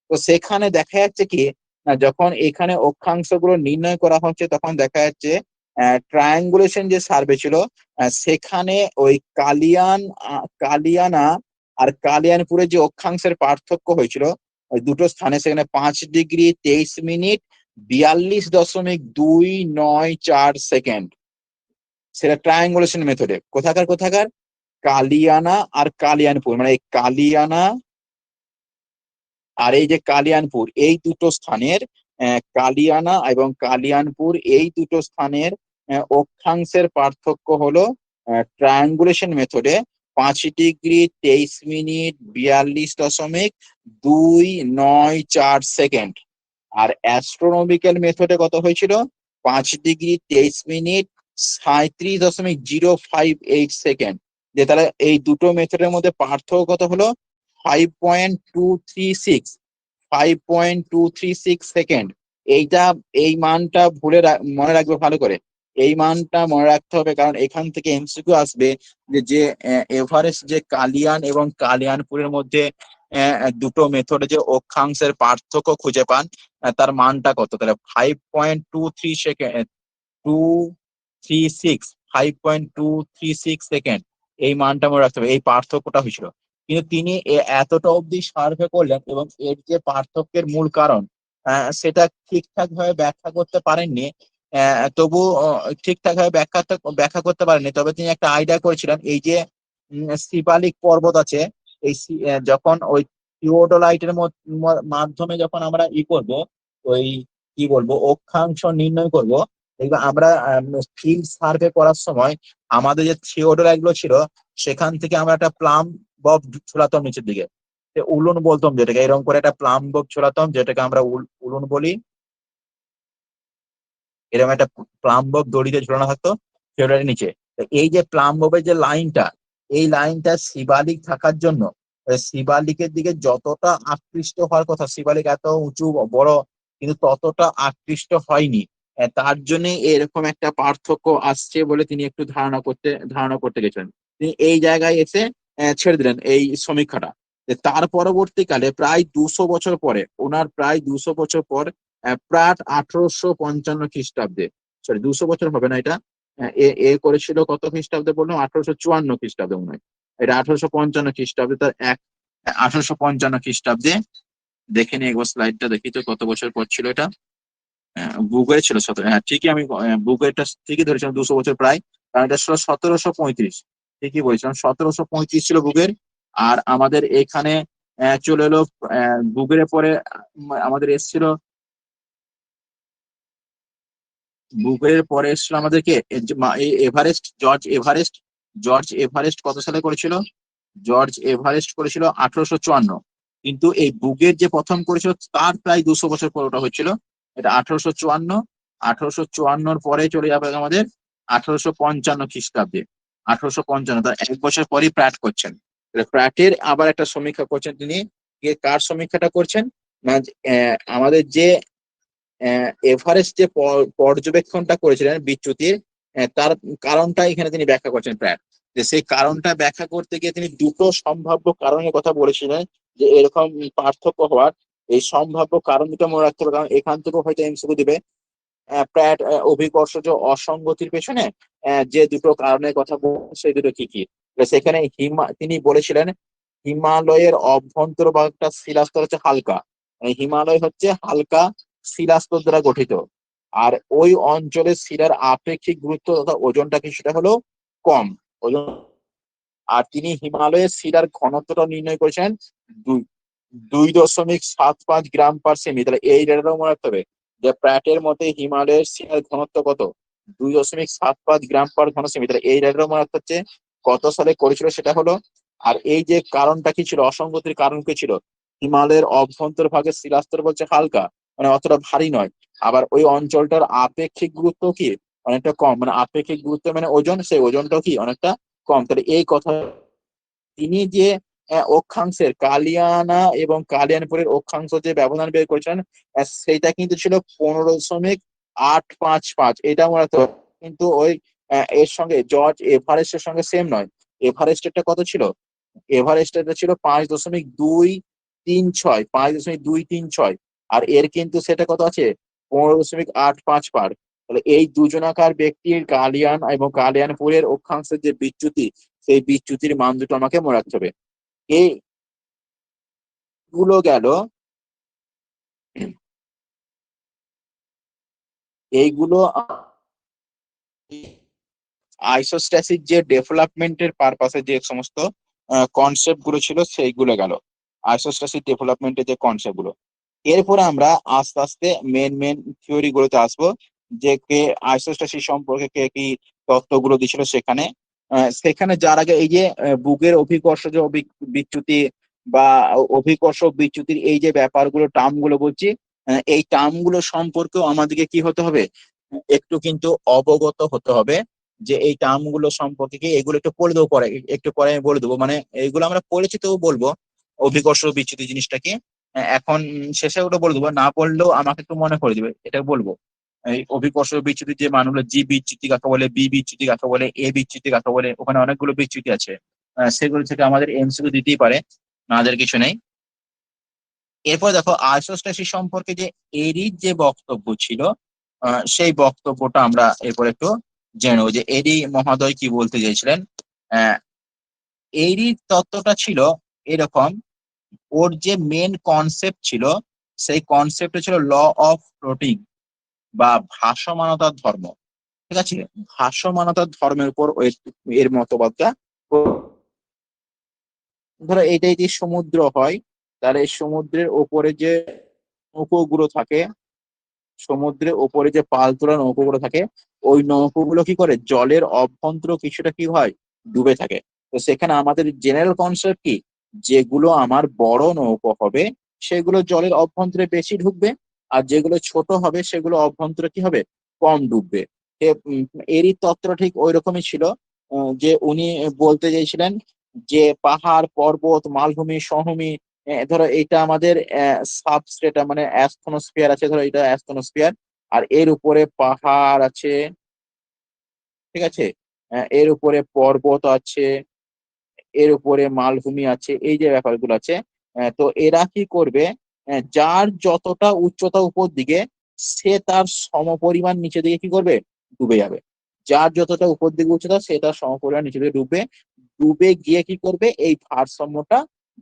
তো সেখানে দেখা যাচ্ছে কি না, যখন এখানে অক্ষাংশ গুলো নির্ণয় করা হচ্ছে, তখন দেখা যাচ্ছে ট্রায়াঙ্গুলেশন যে সার্ভে ছিল সেখানে ওই কালিয়ানা আর কালিয়ানপুরে যে অক্ষাংশের পার্থক্য হয়েছিল ওই দুটো স্থানে, সেখানে 5°23' 42.294 সেটা ট্রায়াঙ্গুলেশন মেথডে। কোথাকার কোথাকার, কালিয়ানা আর কালিয়ানপুর, মানে এই কালিয়ানা আর এই যে কালিয়ানপুর, এই দুটো স্থানের কালিয়ানা এবং কালিয়ানপুর এই দুটো স্থানের অক্ষাংশের পার্থক্য হলো ট্রায়াঙ্গুলেশন মেথডে 5 ডিগ্রি 23 মিনিট 42.947 আর অ্যাস্ট্রোনমিক্যাল মেথডে কত হয়েছিল 5 ডিগ্রি 23 মিনিট 37.058 যে তাহলে এই দুটো মেথডের মধ্যে পার্থক্য কত হলো 5.236 5.236 সেকেন্ড। এই মানটা মনে রাখবে ভালো করে, এই মানটা মনে রাখতে হবে, কারণ এখান থেকে এমসিকিউ আসবে যে এভারেস্ট যে কালিয়ান এবং কালিয়ানপুরের মধ্যে দুটো মেথডে যে অক্ষাংশের পার্থক্য খুঁজে পান, তার মানটা কত, তাহলে 5.236 এই মানটা মনে রাখতে হবে, এই পার্থক্যটা হয়েছিল। কিন্তু তিনি এতটা অবধি সার্ভে করলেন এবং এর যে পার্থক্যের মূল কারণ সেটা ঠিকঠাক ভাবে ব্যাখ্যা করতে পারেননি। তবু ঠিকঠাক ভাবে ব্যাখ্যা করতে পারেননি, তবে তিনি একটা আইডিয়া করেছিলেন, এই যে শিবালিক পর্বত আছে, যখন ওই থিওডোলাইটের মাধ্যমে যখন আমরা করব, ওই কি বলবো অক্ষাংশ নির্ণয় করব, দেখবে আমরা ফিল্ড সার্ভে করার সময় আমাদের যে থিওডোলাইট গুলো ছিল সেখান থেকে আমরা একটা প্লাম বব ঝুলাতাম নিচের দিকে, উলুন বলতাম যেটাকে, এরকম করে একটা প্লাম বব ঝুলাতাম যেটাকে আমরা উলুন বলি। এরকম একটা প্লাম বব দড়িতে ঝুলানো থাকতো থিওডোলাইটের নিচে। এই যে প্লাম ববের যে লাইনটা, এই লাইনটা শিবালিক থাকার জন্য শিবালিকের দিকে যতটা আকৃষ্ট হওয়ার কথা, শিবালিক এত উঁচু বড় কিন্তু ততটা আকৃষ্ট হয়নি, তার জন্য এরকম একটা পার্থক্য আসছে বলে তিনি একটু ধারণা করতে গেছিলেন। তিনি এই জায়গায় এসে ছেড়ে দিলেন এই সমীক্ষাটা। তার পরবর্তীকালে প্রায় 200 বছর পরে, ওনার প্রায় 200 বছর পর, প্রাট 1855 খ্রিস্টাব্দে, সরি 200 বছর হবে না এটা, এ করেছিল কত খ্রিস্টাব্দে বললাম, 1854 খ্রিস্টাব্দে মনে হয়, এটা 1855 খ্রিস্টাব্দে, তার 1855 খ্রিস্টাব্দে। দেখে নিই একবার স্লাইডটা, দেখি তো কত বছর পর ছিল এটা। বুকের ছিল 17, হ্যাঁ ঠিকই, আমি বুকেরটা ঠিকই ধরেছিলাম 200 বছর প্রায়, কারণ এটা ছিল 1735, ঠিকই বলেছিলাম 1735 ছিল বুকের। আর আমাদের এখানে চলে এলো বুকের পরে আমাদের এসছিল, বুকের পরে এসছিল আমাদেরকে এভারেস্ট, জর্জ এভারেস্ট কত সালে করেছিল, জর্জ এভারেস্ট করেছিল 1854। কিন্তু এই বুকের যে প্রথম করেছিল তার প্রায় 200 বছর পর ওটা হচ্ছিল, এটা 1854। 1854 পরে চলে যাবে আমাদের 1855 খ্রিস্টাব্দে, 1855, তার 1 বছর পরই প্র্যাট করছেন। প্র্যাটের আবার একটা সমীক্ষা করছেন তিনি, কার সমীক্ষাটা করছেন না, আমাদের যে এভারেস্ট যে পর্যবেক্ষণটা করেছিলেন বিচ্যুতির, তার কারণটা এখানে তিনি ব্যাখ্যা করছেন প্র্যাট। যে সেই কারণটা ব্যাখ্যা করতে গিয়ে তিনি দুটো সম্ভাব্য কারণের কথা বলেছিলেন, যে এরকম পার্থক্য হওয়ার এই সম্ভাব্য কারণ দুটো মনে রাখতে হবে, কারণ এখান থেকেও হয়তো এমসিকিউ দিবে। প্র্যাট অভিকর্ষজ অসঙ্গতির পেছনে যে দুটো কারণের কথা বলছেন সেই দুটো কি কি, সেখানে তিনি বলেছিলেন হিমালয়ের অভ্যন্তরভাগটা শিলাস্তর হচ্ছে হালকা, হিমালয় হচ্ছে হালকা শিলাস্তর দ্বারা গঠিত, আর ওই অঞ্চলের শিলার আপেক্ষিক গুরুত্ব তথা ওজনটা কিছুটা হলেও কম ওজন। আর তিনি হিমালয়ের শিলার ঘনত্বটা নির্ণয় করেছেন 2.75 গ্রাম/সেমি। তাহলে এই ডেটাটাও মনে রাখতে হবে যে প্র্যাটের মতে হিমালয়ের শিলার ঘনত্ব কত, 2.75 গ্রাম/ঘন সেমি। তাহলে এই ডেটাটাও মনে রাখতে হচ্ছে কত সালে করেছিল সেটা হলো। আর এই যে কারণটা কি ছিল, অসঙ্গতির কারণ কি ছিল, হিমালয়ের অভ্যন্তর ভাগের শিলাস্তর বলছে হালকা, মানে অতটা ভারী নয়, আবার ওই অঞ্চলটার আপেক্ষিক গুরুত্ব কি অনেকটা কম, মানে আপেক্ষিক গুরুত্ব মানে ওজন, সেই ওজনটাও কি অনেকটা কম। তাহলে এই কথা তিনি যে অক্ষাংশের কালিয়ানা এবং কালিয়ানপুরের অক্ষাংশ যে ব্যবধান বের করেছেন, সেইটা কিন্তু ছিল 15.855, এটা মনে রাখতে হবে। কিন্তু ওই এর সঙ্গে জর্জ এভারেস্টের সঙ্গে সেম নয়, এভারেস্টেরটা কত ছিল, এভারেস্টেরটা ছিল 5.236, আর এর কিন্তু সেটা কত আছে 15.855। তাহলে এই দুজনাকার ব্যক্তির কালিয়ান এবং কালিয়ানপুরের অক্ষাংশের যে বিচ্যুতি, সেই বিচ্যুতির মান দুটো আমাকে মনে রাখতে হবে। এইগুলো গেল, এইগুলো আইসোস্ট্যাসিস যে ডেভেলপমেন্টের পারপাসে যে সমস্ত কনসেপ্ট গুলো ছিল সেইগুলো গেল, আইসোস্ট্যাসিস ডেভেলপমেন্টের যে কনসেপ্ট গুলো। এরপরে আমরা আস্তে আস্তে মেন থিওরি গুলোতে আসবো, যে কে আইসোস্ট্যাসিস সম্পর্কে কে কি তত্ত্বগুলো দিয়েছিল সেখানে। সেখানে যার আগে এই যে বুকের অভিকর্ষজ বিচ্যুতি বা অভিকর্ষ বিচ্যুতির এই যে ব্যাপারগুলো টার্ম গুলো বলছি, এই টার্ম গুলো সম্পর্কেও আমাদেরকে কি হতে হবে, একটু কিন্তু অবগত হতে হবে। যে এই টার্ম গুলো সম্পর্কে কি, এগুলো একটু পড়ে দেবো পরে, একটু পরে আমি বলে দেবো, মানে এইগুলো আমরা পড়েছি তো বলবো অভিকর্ষ বিচ্যুতি জিনিসটা কি। এখন শেষে ওটা বলে দেবো, না বললেও আমাকে একটু মনে করে দিবে, এটা বলবো। এই অভিকর্ষ বিচ্যুতি যে মানগুলো, জি বিচ্যুতি কাকে বলে, বি বিচ্যুতি কাকে বলে, এ বিচ্যুতি কাকে বলে, ওখানে অনেকগুলো বিচ্যুতি আছে। সেগুলো থেকে আমাদের এমসিকিউ দিতেই পারে, আমাদের কিছু নেই। এরপর দেখো আইসোস্ট্যাসিস সম্পর্কে যে এরির যে বক্তব্য ছিল, সেই বক্তব্যটা আমরা এরপর একটু জেনে নেবো, যে এরি মহোদয় কি বলতে চেয়েছিলেন। আহ এরির তত্ত্বটা ছিল এরকম, ওর যে মেন কনসেপ্ট ছিল, সেই কনসেপ্ট ছিল ল অফ ফ্লোটিং বা ভাসমানতার ধর্ম। ঠিক আছে, ভাসমানতার ধর্মের উপর এর মতবাদটা। ধরো এটাই যে সমুদ্র হয়, তার এই সমুদ্রের ওপরে যে নৌকোগুলো থাকে, সমুদ্রের ওপরে যে পাল তোলা নৌকোগুলো থাকে, ওই নৌকোগুলো কি করে জলের অভ্যন্তর কিছুটা কি হয়, ডুবে থাকে। তো সেখানে আমাদের জেনারেল কনসেপ্ট কি, যেগুলো আমার বড় নৌকো হবে সেগুলো জলের অভ্যন্তরে বেশি ঢুকবে, আর যেগুলো ছোট হবে সেগুলো অভ্যন্তরে কি হবে, কম ডুববে। এরই তত্ত্ব ঠিক ওই রকমই ছিল। যে উনি বলতে চাইছিলেন যে পাহাড় পর্বত মালভূমি সমভূমি, ধরো এটা আমাদের সাবস্ট্রেটা মানে অ্যাস্থনোস্ফিয়ার আছে, ধরো এটা অ্যাস্থনোস্ফিয়ার, আর এর উপরে পাহাড় আছে, ঠিক আছে, এর উপরে পর্বত আছে, এর উপরে মালভূমি আছে, এই যে ব্যাপারগুলো আছে। তো এরা কি করবে, যার যতটা উচ্চতা উপর দিকে, সে তার সমপরিমাণ নিচে দিকে কি করবে, ডুবে যাবে। যার যতটা উপর দিকে উচ্চতা সে তার সমপরিমাণ নিচে দিকে ডুববে। ডুবে গিয়ে কি করবে, এই ভারসাম্যটা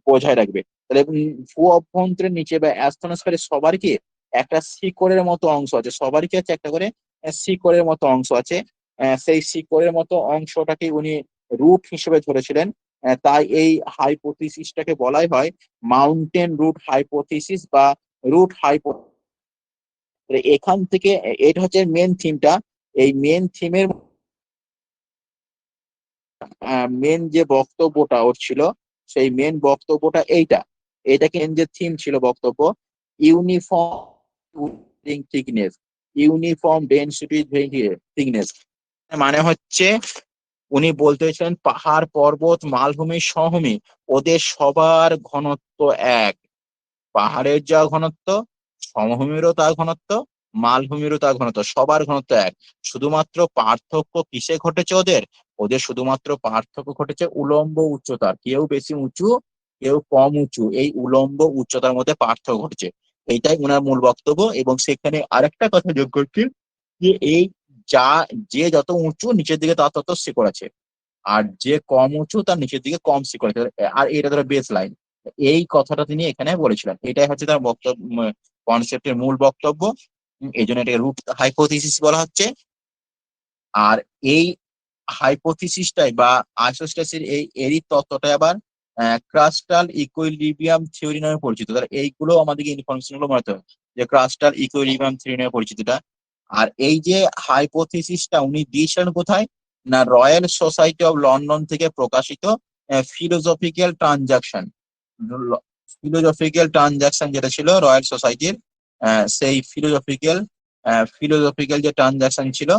বজায় রাখবে। তাহলে ভূ অভ্যন্তরের নিচে বা অ্যাস্তনোস্ফিয়ারে সবার কি একটা শিকড়ের মতো অংশ আছে, সবারই কি আছে একটা করে শিকড়ের মতো অংশ আছে। সেই শিকড়ের মতো অংশটাকে উনি রুট হিসেবে ধরেছিলেন। তাই এই হাইপোথিসিসটাকে বলাই হয় মাউন্টেন রুট হাইপোথিসিস বা রুট হাইপো। এখান থেকে এটা হচ্ছে মেন থিমটা। এই মেন থিমের মেন যে বক্তব্যটা ওর ছিল, সেই মেন বক্তব্যটা এইটা। এটাকে যে থিম ছিল বক্তব্য, uniform thickness, uniform density thickness. মানে হচ্ছে উনি বলতে চাইছেন পাহাড় পর্বত মালভূমি সমভূমি, ওদের সবার ঘনত্ব এক। পাহাড়ের যা ঘনত্ব, সমভূমিরও তার ঘনত্ব, মালভূমিরও তার ঘনত্ব, সবার ঘনত্ব এক। শুধুমাত্র পার্থক্য কিসে ঘটেছে ওদের, ওদের শুধুমাত্র পার্থক্য ঘটেছে উলম্ব উচ্চতার, কেউ বেশি উঁচু কেউ কম উঁচু, এই উলম্ব উচ্চতার মধ্যে পার্থক্য ঘটেছে। এইটাই ওনার মূল বক্তব্য। এবং সেখানে আরেকটা কথা যোগ করছি, যে এই যা যে যত উঁচু নিচের দিকে তার তত শিকড় আছে, আর যে কম উঁচু তার নিচের দিকে কম শিকড় আছে। আর এটা ধরো বেস লাইন, এই কথাটা তিনি এখানে বলেছিলেন, এটাই হচ্ছে তার বক্তব্য, কনসেপ্টের মূল বক্তব্য। এই জন্য এটাকে রুট হাইপোথিসিস বলা হচ্ছে। আর এই হাইপোথিসিসটাই বা আইসোস্ট্যাসিস এই এরই তত্ত্বটা আবার ক্রাস্টাল ইকুইলিব্রিয়াম থিওরি নামে পরিচিত। তাহলে এইগুলো আমাদেরকে ইনফরমেশন গুলো মনে হবে, যে ক্রাস্টাল ইকুইলিব্রিয়াম থিওরি নামে পরিচিতটা। আর এই যে হাইপোথিসিসটা উনি দিয়েছিলেন কোথায়, না রয়্যাল সোসাইটি অফ লন্ডন থেকে প্রকাশিত ফিলোজফিক্যাল ট্রানজাকশন। ফিলোজফিক্যাল ট্রানজাকশন যেটা ছিল রয়্যাল সোসাইটির, সেই ফিলোজফিক্যাল যে ট্রানজাকশন ছিল,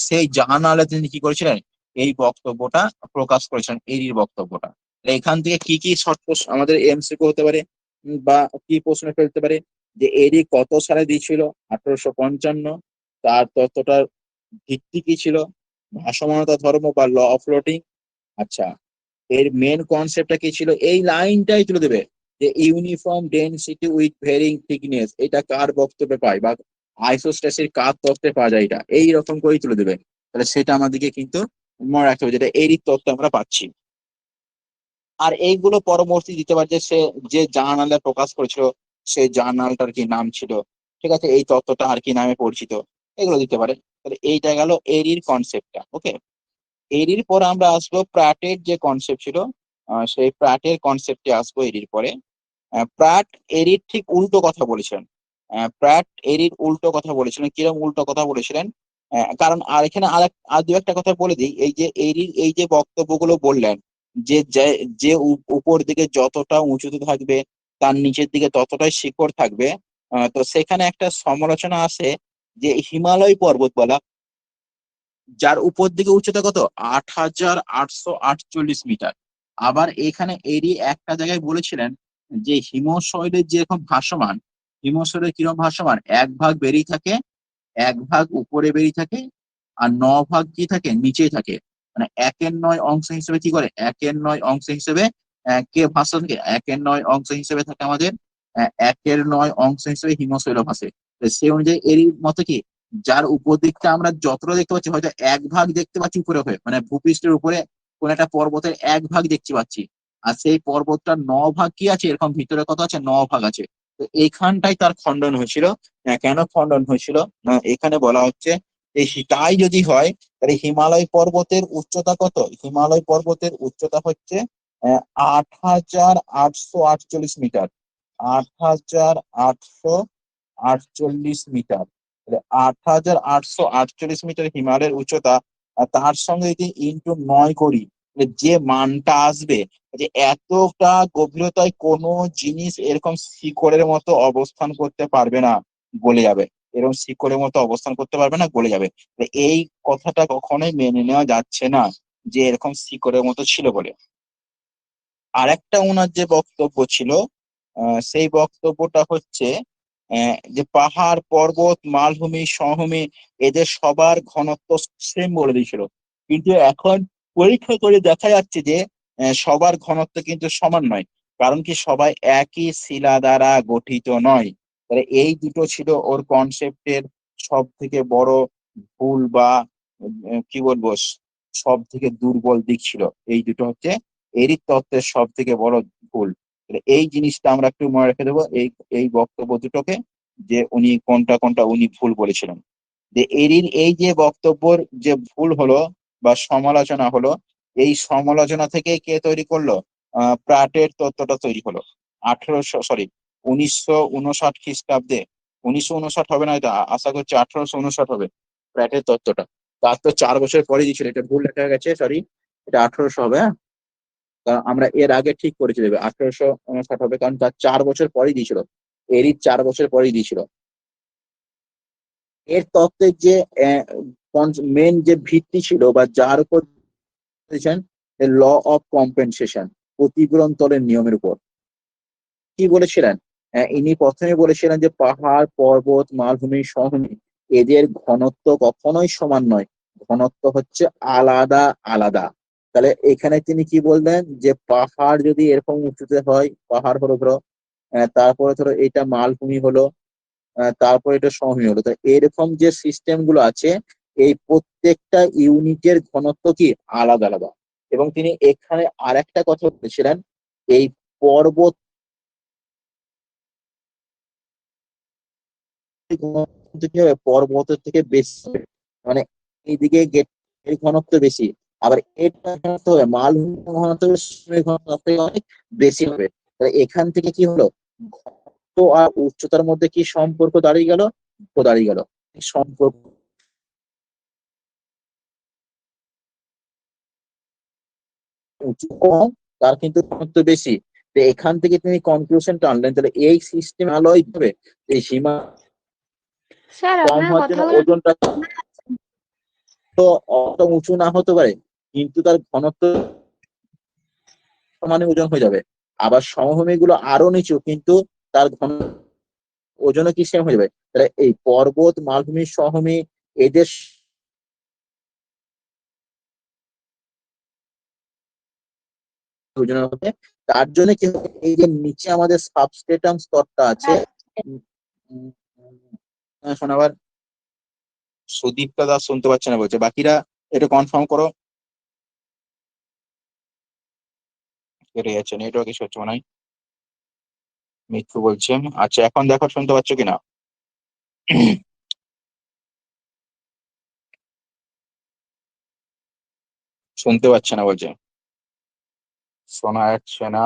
সেই জার্নালে তিনি কি করেছিলেন, এই বক্তব্যটা প্রকাশ করেছেন, এরির বক্তব্যটা। এখান থেকে কি কি শর্ট আমাদের এমসিকিউ হতে পারে, বা কি প্রশ্ন ফেলতে পারে, যে এরি কত সালে দিয়েছিল, 1855। তার তত্ত্বটার ভিত্তি কি ছিল, ভাসমানতা ধর্ম বা ল অফ ফ্লোটিং। আচ্ছা, এর মেন কনসেপ্টটা কি ছিল, এই লাইনটাই তুলে দেবে, যে uniform density with varying thickness, এটা কার বক্তব্যে পায়, বা আইসোস্ট্যাসিস কার তত্ত্বে পাওয়া যায়, এটা এইরকম করেই তুলে দেবে। তাহলে সেটা আমাদেরকে কিন্তু মনে রাখতে হবে, যেটা এরই তত্ত্ব আমরা পাচ্ছি। আর এইগুলো পরবর্তী দিতে পারে, সে যে জার্নালে প্রকাশ করেছিল সেই জার্নালটার কি নাম ছিল, ঠিক আছে, এই তত্ত্বটা আর কি নামে পরিচিত, এগুলো দিতে পারে। তাহলে এইটা গেল এরির কনসেপ্টটা, ওকে। এরির পরে আমরা আসবো প্র্যাটের যে কনসেপ্ট ছিল, সেই প্র্যাটের কনসেপ্টে আসবো এরির পরে। প্রাট এরির ঠিক উল্টো কথা বলেছিলেন। প্রাট এরির উল্টো কথা বলেছিলেন। কিরকম উল্টো কথা বলেছিলেন? কারণ আর এখানে আর দু একটা কথা বলে দিই। এই যে এরির এই যে বক্তব্যগুলো বললেন, যে যে যে উপর দিকে যতটা উঁচুতে থাকবে তার নিচের দিকে ততটাই শিখর থাকবে। তো সেখানে একটা সমালোচনা আছে যে হিমালয় পর্বতমালা, যার উপর দিকে উচ্চতা কত, 8,848 মিটার। আবার এখানে এরই একটা জায়গায় বলেছিলেন যে হিমশৈলের যেরকম ভাসমান, হিমশৈলের কিরকম ভাসমান, এক ভাগ বেরিয়ে থাকে, এক ভাগ উপরে বেরিয়ে থাকে, আর ভাগ কি থাকে, নিচেই থাকে। মানে একের নয় অংশ হিসেবে কি করে, একের নয় অংশ হিসেবে কে ভাসতে থাকে, একের নয় অংশ হিসেবে থাকে আমাদের, একের নয় অংশ হিসেবে হিমশৈল ভাসে। তো সেই অনুযায়ী এরই মতো কি, যার উপর দিকটা আমরা যতটা দেখতে পাচ্ছি, হয়তো এক ভাগ দেখতে পাচ্ছি উপরে হয়ে, মানে ভূপৃষ্ঠের উপরে কোন একটা পর্বতের এক ভাগ দেখতে পাচ্ছি, আর সেই পর্বতটার ভাগ কি আছে, এরকম ভিতরে কত আছে, ভাগ আছে। তো এইখানটাই তার খণ্ডন হয়েছিল। কেন খণ্ডন হয়েছিল না, এখানে বলা হচ্ছে তাই যদি হয় তাহলে হিমালয় পর্বতের উচ্চতা কত, হিমালয় পর্বতের উচ্চতা হচ্ছে 8,848 মিটার। 8,848 মিটার। 8,848 মিটার হিমালয়ের উচ্চতা। আর তার সঙ্গে যদি ইন্টু 9 করি, তাহলে যে মানটা আসবে, যে এতটা গভীরতায় কোনো জিনিস এরকম শিকড়ের মতো অবস্থান করতে পারবে না, গলে যাবে। এরকম শিকড়ের মতো অবস্থান করতে পারবে না, গলে যাবে। তো এই কথাটা কখনোই মেনে নেওয়া যাচ্ছে না যে এরকম শিকড়ের মতো ছিল বলে। আরেকটা ওনার যে বক্তব্য ছিল, সেই বক্তব্যটা হচ্ছে যে পাহাড়, পর্বত, মালভূমি, সমভূমি, এদের সবার ঘনত্ব সেম বলে দিয়েছিল। কিন্তু এখন পরীক্ষা করে দেখা যাচ্ছে যে সবার ঘনত্ব কিন্তু সমান নয়। কারণ কি, সবাই একই শিলা দ্বারা গঠিত নয়। তাহলে এই দুটো ছিল ওর কনসেপ্টের সব থেকে বড় ভুল, বা কি বলবো, সব থেকে দুর্বল দিক ছিল। এই দুটো হচ্ছে এরই তত্ত্বের সব থেকে বড় ভুল। তাহলে এই জিনিসটা আমরা একটু মনে রেখে দেবো, এই বক্তব্য দুটোকে, যে উনি কোনটা কোনটা উনি ভুল বলেছিলেন। যে এরির এই যে বক্তব্যর যে ভুল হলো বা সমালোচনা হলো, এই সমালোচনা থেকে কে তৈরি করলো, প্রাটের তত্ত্বটা তৈরি হলো 1959 খ্রিস্টাব্দে। 1959 হবে না, এটা আশা করছি 1859 হবে প্রাটের তত্ত্বটা। তার তো 4 বছর পরে দিয়েছিল, এটা ভুল লেখা গেছে, সরি। এটা 1800 হবে, হ্যাঁ। কারণ আমরা এর আগে ঠিক করেছি, দেবে 1859 হবে, কারণ তার 4 বছর পরেই দিয়েছিল। এরই 4 বছর পরেই দিয়েছিল। এর তত্ত্বের যে মেন যে ভিত্তি ছিল, বা যার উপর ল অফ কম্পেনসেশন, প্রতিফলন তলের নিয়মের উপর। কি বলেছিলেন, ইনি প্রথমে বলেছিলেন যে পাহাড়, পর্বত, মালভূমি, সমভূমি, এদের ঘনত্ব কখনোই সমান নয়, ঘনত্ব হচ্ছে আলাদা আলাদা। তাহলে এখানে তিনি কি বললেন, যে পাহাড় যদি এরকম উঁচুতে হয়, পাহাড় হলো ধরো, তারপরে ধরো এটা মালভূমি হলো, তারপরে এটা সমভূমি হলো, তো এরকম যে সিস্টেম গুলো আছে, এই প্রত্যেকটা ইউনিটের ঘনত্ব কি আলাদা আলাদা। এবং তিনি এখানে আরেকটা কথা বলেছিলেন, এই পর্বত ঘনত্ব কি হবে, পর্বতের থেকে বেশি হবে। মানে এইদিকে এর ঘনত্ব বেশি, আবার এটা ঘনত্ব হবে, মালভূমির ঘনত্ব ঘনত্ব তার থেকে অনেক বেশি হবে। তাহলে এখান থেকে কি হলো, ঘনত্ব আর উচ্চতার মধ্যে কি সম্পর্ক দাঁড়িয়ে গেল, দাঁড়িয়ে গেল সম্পর্ক। উঁচু কম, তার কিন্তু ঘনত্ব বেশি। তো এখান থেকে তিনি কনক্লুশন টানলেন, তাহলে এই সিস্টেম আলোয় হবে, এই সীমা স্যার কম আপনার হওয়ার জন্য কথাগুলো ওজনটা তো অত উঁচু না হতে পারে, কিন্তু তার ঘনত্ব সমানে ওজন হয়ে যাবে। আবার সমভূমি গুলো আরো নিচু, কিন্তু তার ঘন ওজনও কি সেম হয়ে যাবে। তাহলে এই পর্বত, মালভূমি, সমভূমি, এদের ওজন হবে। তার জন্য কি হবে, এই যে নিচে আমাদের সাবস্টেটাম স্তরটা আছে, উম, উম, এখন আবার সুদীপ্তা দাস শুনতে পাচ্ছে না বলছে, বাকিরা এটা কনফার্ম করো। কেটে যাচ্ছে, নেটওয়ার্ক ইস্যু হচ্ছে মনে হয়। মিঠু বলছে, আচ্ছা এখন দেখো শুনতে পাচ্ছ কিনা। শুনতে পাচ্ছে না বলছে, শোনা যাচ্ছে না।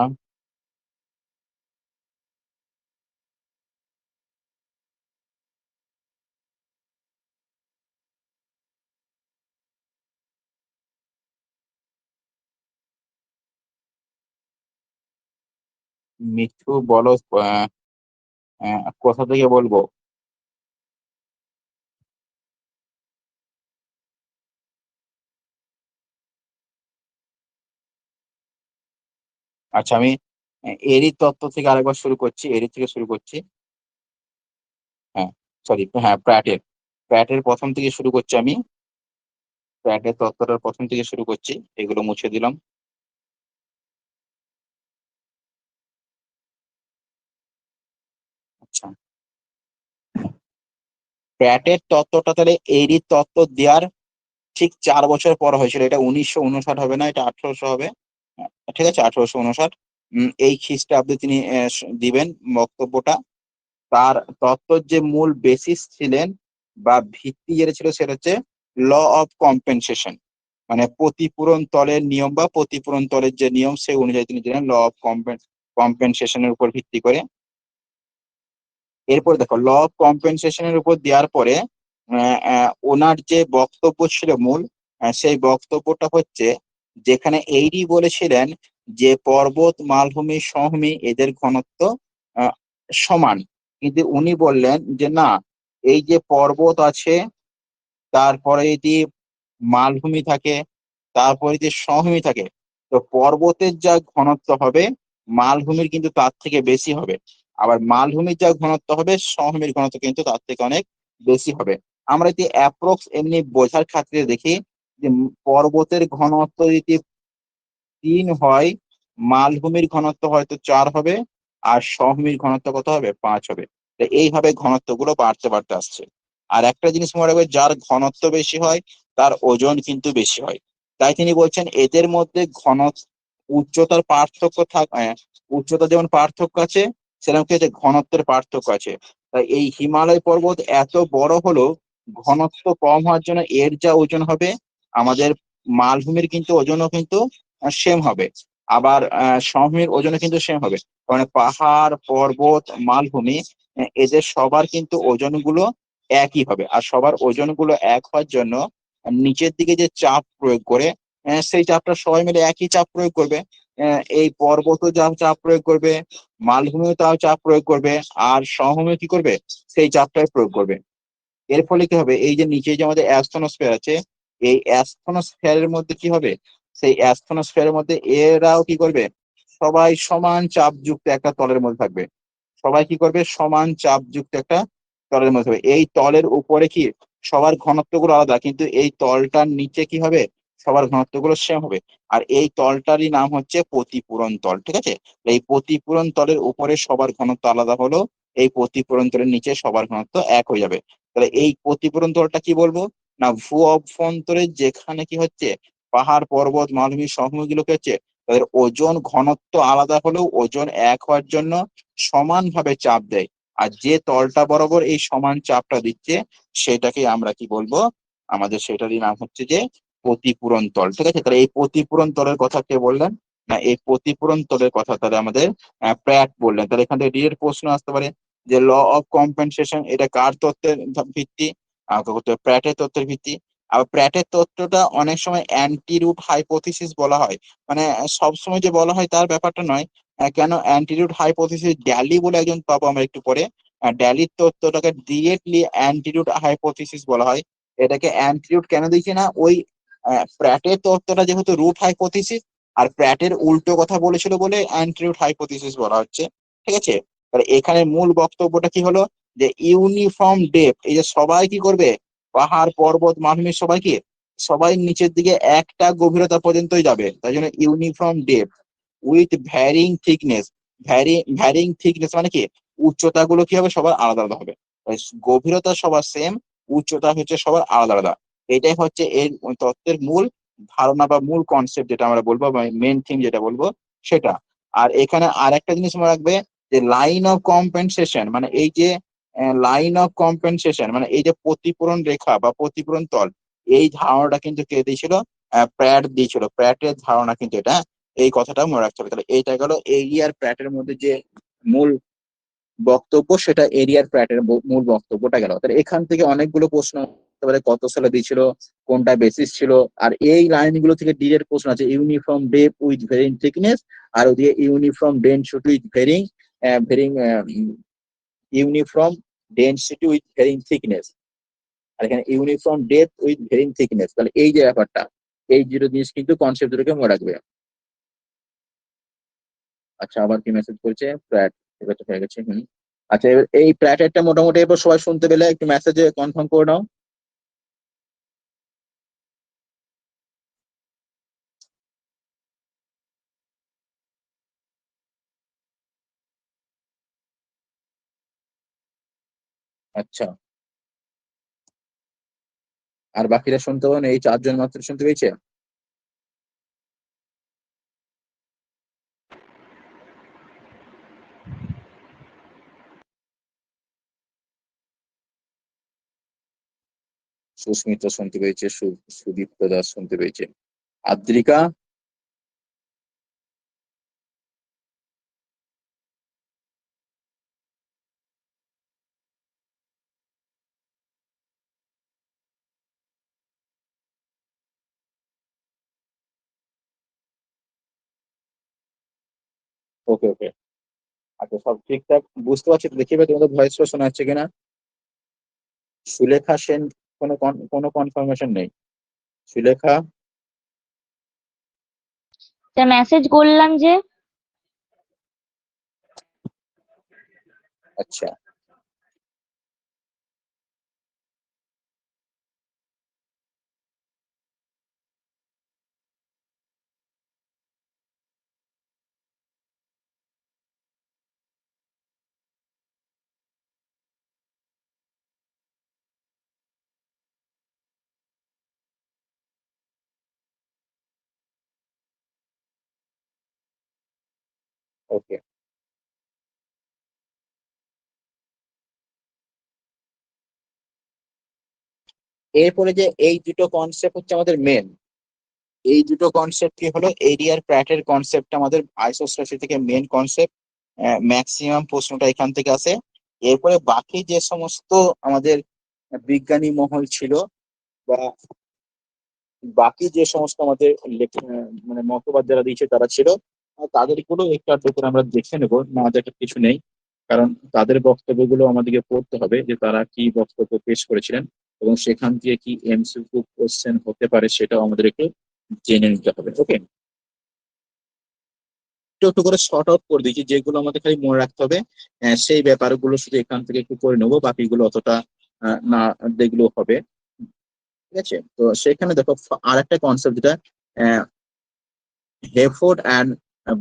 মিঠু বলো, কোথা থেকে বলবো? আচ্ছা, আমি এরই তত্ত্ব থেকে আরেকবার শুরু করছি, এরই থেকে শুরু করছি। হ্যাঁ, সরি, হ্যাঁ, প্র্যাটের প্র্যাটের প্রথম থেকে শুরু করছি আমি। প্র্যাটের তত্ত্বটার প্রথম থেকে শুরু করছি, এগুলো মুছে দিলাম। আচ্ছা, প্র্যাটের তত্ত্বটা তাহলে এরই তত্ত্ব দেওয়ার ঠিক 4 বছর পর হয়েছিল। এটা 1959 হবে না, এটা 1800 হবে। ঠিক আছে, 1859। এই খ্রিস্টাব্দে তিনি দিবেন বক্তব্যটা। তার তত্ত্বর যে মূল বেসিস ছিলেন বা ভিত্তি যেটা ছিল সেটা হচ্ছে ল অফ কম্পেনসেশন, মানে প্রতিপূরণ তলের নিয়ম বা প্রতিপূরণ তলের যে নিয়ম সেই অনুযায়ী তিনি দিলেন ল অফ কম্পেনসেশনের উপর ভিত্তি করে। এরপর দেখো, ল অফ কম্পেনসেশনের উপর দেওয়ার পরে ওনার যে বক্তব্য ছিল মূল, সেই বক্তব্যটা হচ্ছে, যেখানে এইডি বলেছিলেন যে পর্বত, মালভূমি, সমভূমি এদের ঘনত্ব আহ, সমান, কিন্তু উনি বললেন যে না, এই যে পর্বত আছে, তারপরে যদি মালভূমি থাকে, তারপরে যে সমভূমি থাকে, তো পর্বতের যা ঘনত্ব হবে মালভূমির কিন্তু তার থেকে বেশি হবে। আবার মালভূমির যা ঘনত্ব হবে সমভূমির ঘনত্ব কিন্তু তার থেকে অনেক বেশি হবে। আমরা যদি অ্যাপ্রক্স এমনি বোঝার ক্ষেত্রে দেখি যে পর্বতের ঘনত্ব যদি 3 হয়, মালভূমির ঘনত্ব হয়তো 4 হবে, আর সমভূমির ঘনত্ব কত হবে? 5 হবে। তো এইভাবে ঘনত্ব গুলো বাড়তে বাড়তে আসছে। আর একটা জিনিস মনে রাখবে, যার ঘনত্ব বেশি হয় তার ওজন কিন্তু বেশি হয়। তাই তিনি বলছেন এদের মধ্যে উচ্চতার পার্থক্য উচ্চতা যেমন পার্থক্য আছে, সেরকম কি হচ্ছে, ঘনত্বের পার্থক্য আছে। তাই এই হিমালয় পর্বত এত বড় হলো, ঘনত্ব কম হওয়ার জন্য এর যা ওজন হবে, আমাদের মালভূমির কিন্তু ওজনও কিন্তু সেম হবে। আবার সমভূমির ওজনও কিন্তু সেম হবে। মানে পাহাড়, পর্বত, মালভূমি, এদের সবার কিন্তু ওজনগুলো একই হবে। আর সবার ওজনগুলো এক হওয়ার জন্য নিচের দিকে যে চাপ প্রয়োগ করে, সেই চাপটা সবাই মিলে একই চাপ প্রয়োগ করবে। এই পর্বতও যা চাপ প্রয়োগ করবে, মালভূমিও তাও চাপ প্রয়োগ করবে, আর সমভূমি কি করবে? সেই চাপটাই প্রয়োগ করবে। এর ফলে কি হবে, এই যে নিচে যে আমাদের অ্যাস্তনোস্ফিয়ার আছে, এই অ্যাস্তনোস্ফিয়ারের মধ্যে কি হবে, সেই অ্যাস্তনোস্ফিয়ারের মধ্যে এরাও কি করবে, সবাই সমান চাপ যুক্ত একটা তলের মধ্যে থাকবে। সবাই কি করবে, সমান চাপ যুক্ত একটা তলের মধ্যে হবে। এই তলের উপরে কি সবার ঘনত্ব গুলো আলাদা, কিন্তু এই তলটার নিচে কি হবে, সবার ঘনত্ব গুলো সেম হবে। আর এই তলটারই নাম হচ্ছে প্রতিপূরণ তল। ঠিক আছে, এই প্রতিপূরণ তলের উপরে সবার ঘনত্ব আলাদা হলো, এই প্রতিপূরণ তলের নিচে সবার ঘনত্ব এক হয়ে যাবে। তাহলে এই প্রতিপূরণ তলটা কি বলবো না, ভূ অভ্যন্তরে যেখানে কি হচ্ছে, পাহাড়, পর্বত, মালভূমি, সমভূমি গুলো কি হচ্ছে, তাদের ওজন ঘনত্ব আলাদা হলেও ওজন এক হওয়ার জন্য সমানভাবে চাপ দেয়। আর যে তলটা বরাবর এই সমান চাপটা দিচ্ছে, সেটাকে আমরা কি বলবো, আমাদের সেটারই নাম হচ্ছে যে প্রতিপূরণ তল। ঠিক আছে, তাহলে এই প্রতিপূরণ তলের কথা কে বললেন না, এই প্রতিপূরণ তলের কথা তাহলে আমাদের প্র্যাট বললেন। তাহলে এখান থেকে ডিএর প্রশ্ন আসতে পারে যে ল অফ কম্পেনসেশন এটা কার তত্ত্বের ভিত্তি? প্র্যাটের তত্ত্বের ভিত্তি। আবার প্র্যাটের তত্ত্বটা অনেক সময় অ্যান্টি রুট হাইপোথিসিস বলা হয়। মানে সবসময় যে বলা হয় তার ব্যাপারটা নয়। কেন অ্যান্টি রুট হাইপোথিসিস, ড্যালি বলে একজন পাবো আমরা একটু পরে, ড্যালির তত্ত্বটাকে ডিরেক্টলি অ্যান্টি রুট হাইপোথিসিস বলা হয়। এটাকে অ্যান্টি রুট কেন দিয়েছি না, ওই প্র্যাটের তত্ত্বটা যেহেতু রুট হাইপোথিসিস, আর প্র্যাটের উল্টো কথা বলেছিল বলে অ্যান্টি রুট হাইপোথিসিস বলা হচ্ছে। ঠিক আছে, তাহলে এখানে মূল বক্তব্যটা কি হলো, যে ইউনিফর্ম ডেপথ, এই যে সবাই কি করবে, পাহাড়, পর্বত, মালভূমি সবাই কি, সবাই নিচের দিকে একটা গভীরতা পর্যন্তই যাবে, তাই জন্য uniform depth with varying thickness. Varying thickness মানে কি, উচ্চতা গুলো কি হবে, সবার আলাদা আলাদা হবে। গভীরতা সবার সেম, উচ্চতা হচ্ছে সবার আলাদা আলাদা। এটাই হচ্ছে এর তত্ত্বের মূল ধারণা বা মূল কনসেপ্ট যেটা আমরা বলবো, বা মেন থিম যেটা বলবো সেটা। আর এখানে আর একটা জিনিস মনে রাখবে, যে লাইন অফ কম্পেনসেশন, মানে এই যে লাইন অফ কম্পেনসেশন মানে এই যে প্রতিপূরণ রেখা বা প্রতিপূরণ তল, এই ধারণাটা কিন্তু কে দিয়েছিল? প্র্যাট দিয়েছিল। প্র্যাটের ধারণা কিন্তু এটা, এই কথাটা মনে রাখতে হবে। তাহলে এইটা গেল এরিয়ার প্র্যাটের মধ্যে যে মূল বক্তব্য, সেটা এরিয়ার প্র্যাটের মূল বক্তব্যটা গেল। তাহলে এখান থেকে অনেকগুলো প্রশ্ন করতে পারে, কত সালে দিয়েছিল, কোনটা বেসিস ছিল। আর এই লাইনগুলো থেকে ডিরেক্ট প্রশ্ন আছে, uniform depth with varying thickness, আর ওদিকে uniform density with varying varying uniform density with varying thickness, আর এখানে uniform depth with varying thickness. তাহলে এই যে ব্যাপারটা, এই দুটো জিনিস কিন্তু কনসেপ্ট দুটোকে মনে রাখবে। আচ্ছা, আবার কি মেসেজ করছে? প্র্যাট, এবার তো হয়ে গেছে। আচ্ছা, এবার এই প্র্যাটেরটা মোটামুটি এবার সবাই শুনতে পেলে একটু মেসেজে কনফার্ম করে নাও। আচ্ছা, আর বাকিরা শুনতে পাবেন? এই 4 জন মাত্র শুনতে পেয়েছে। সুস্মিতা শুনতে পেয়েছে, সুদীপ্ত দাস শুনতে পেয়েছে, আদ্রিকা। ওকে ওকে। আচ্ছা, সব ঠিকঠাক বুঝতে পারছি তো? দেখিবে তোমাদের ভয়েসটা শোনা যাচ্ছে কিনা। সুলেখা সেন, কোনো কনফার্মেশন নেই। সুলেখা। তা মেসেজ করলাম যে। আচ্ছা, ওকে। এরপরে যে এই দুটো কনসেপ্ট হচ্ছে আমাদের মেন, এই দুটো কনসেপ্ট কি হলো, এরিয়ার প্র্যাটের কনসেপ্ট আমাদের আইসোস্ট্যাসি থেকে মেন কনসেপ্ট। ম্যাক্সিমাম প্রশ্নটা এখান থেকে আসে। এরপরে বাকি যে সমস্ত আমাদের বিজ্ঞানী মহল ছিল, বা বাকি যে সমস্ত আমাদের মানে মতবাদ যারা দিয়েছে তারা ছিল, তাদের গুলো একটু আধটু করে আমরা দেখে নেবো, না দেখার কিছু নেই। কারণ তাদের বক্তব্যগুলো আমাদেরকে পড়তে হবে, যে তারা কি বক্তব্য পেশ করেছিলেন, এবং সেখান থেকে কি এমসিকিউ কোশ্চেন হতে পারে সেটাও আমাদেরকে জেনে নিতে হবে। ওকে, একটু একটু করে শর্ট আউট করে দিচ্ছি, যেগুলো আমাদের খালি মনে রাখতে হবে। সেই ব্যাপারগুলো শুধু এখান থেকে একটু করে নেবো, বাকিগুলো অতটা না দেখলেও হবে। ঠিক আছে, তো সেখানে দেখো আর একটা কনসেপ্ট যেটা হেফোর্ড অ্যান্ড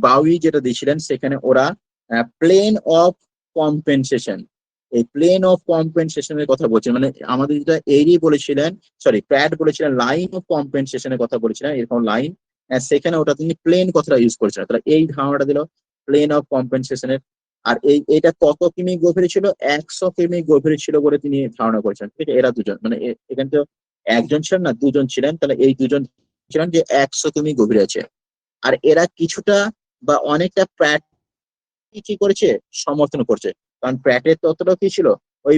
বাউই যেটা দিয়েছিলেন, সেখানে ওরা প্লেন অফ কম্পেনসেশন, এই প্লেন অফ কম্পেনসেশনের কথা বলছেন। মানে আমাদের যেটা এরি বলেছিলেন, সরি প্র্যাট বলেছিলেন লাইন অফ কম্পেনসেশনের কথা বলেছিলেন, এরকম লাইন, সেখানে ওটা তিনি প্লেন কথাটা ইউজ করেছিলেন। তাহলে এই ধারণাটা দিল প্লেন অফ কম্পেনসেশনের। আর এটা কত কিমি গভীরে ছিল? 100 কিমি গভীরে ছিল বলে তিনি ধারণা করেছেন। ঠিক আছে, এরা দুজন, মানে এখানে তো একজন ছিলেন না, দুজন ছিলেন। তাহলে এই দুজন ছিলেন যে 100 কিমি গভীরে আছে। আর এরা কিছুটা বা অনেকটা প্র্যাট কি করেছে, সমর্থন করছে। কারণ প্র্যাটের তত্ত্বটা কি ছিল, ওই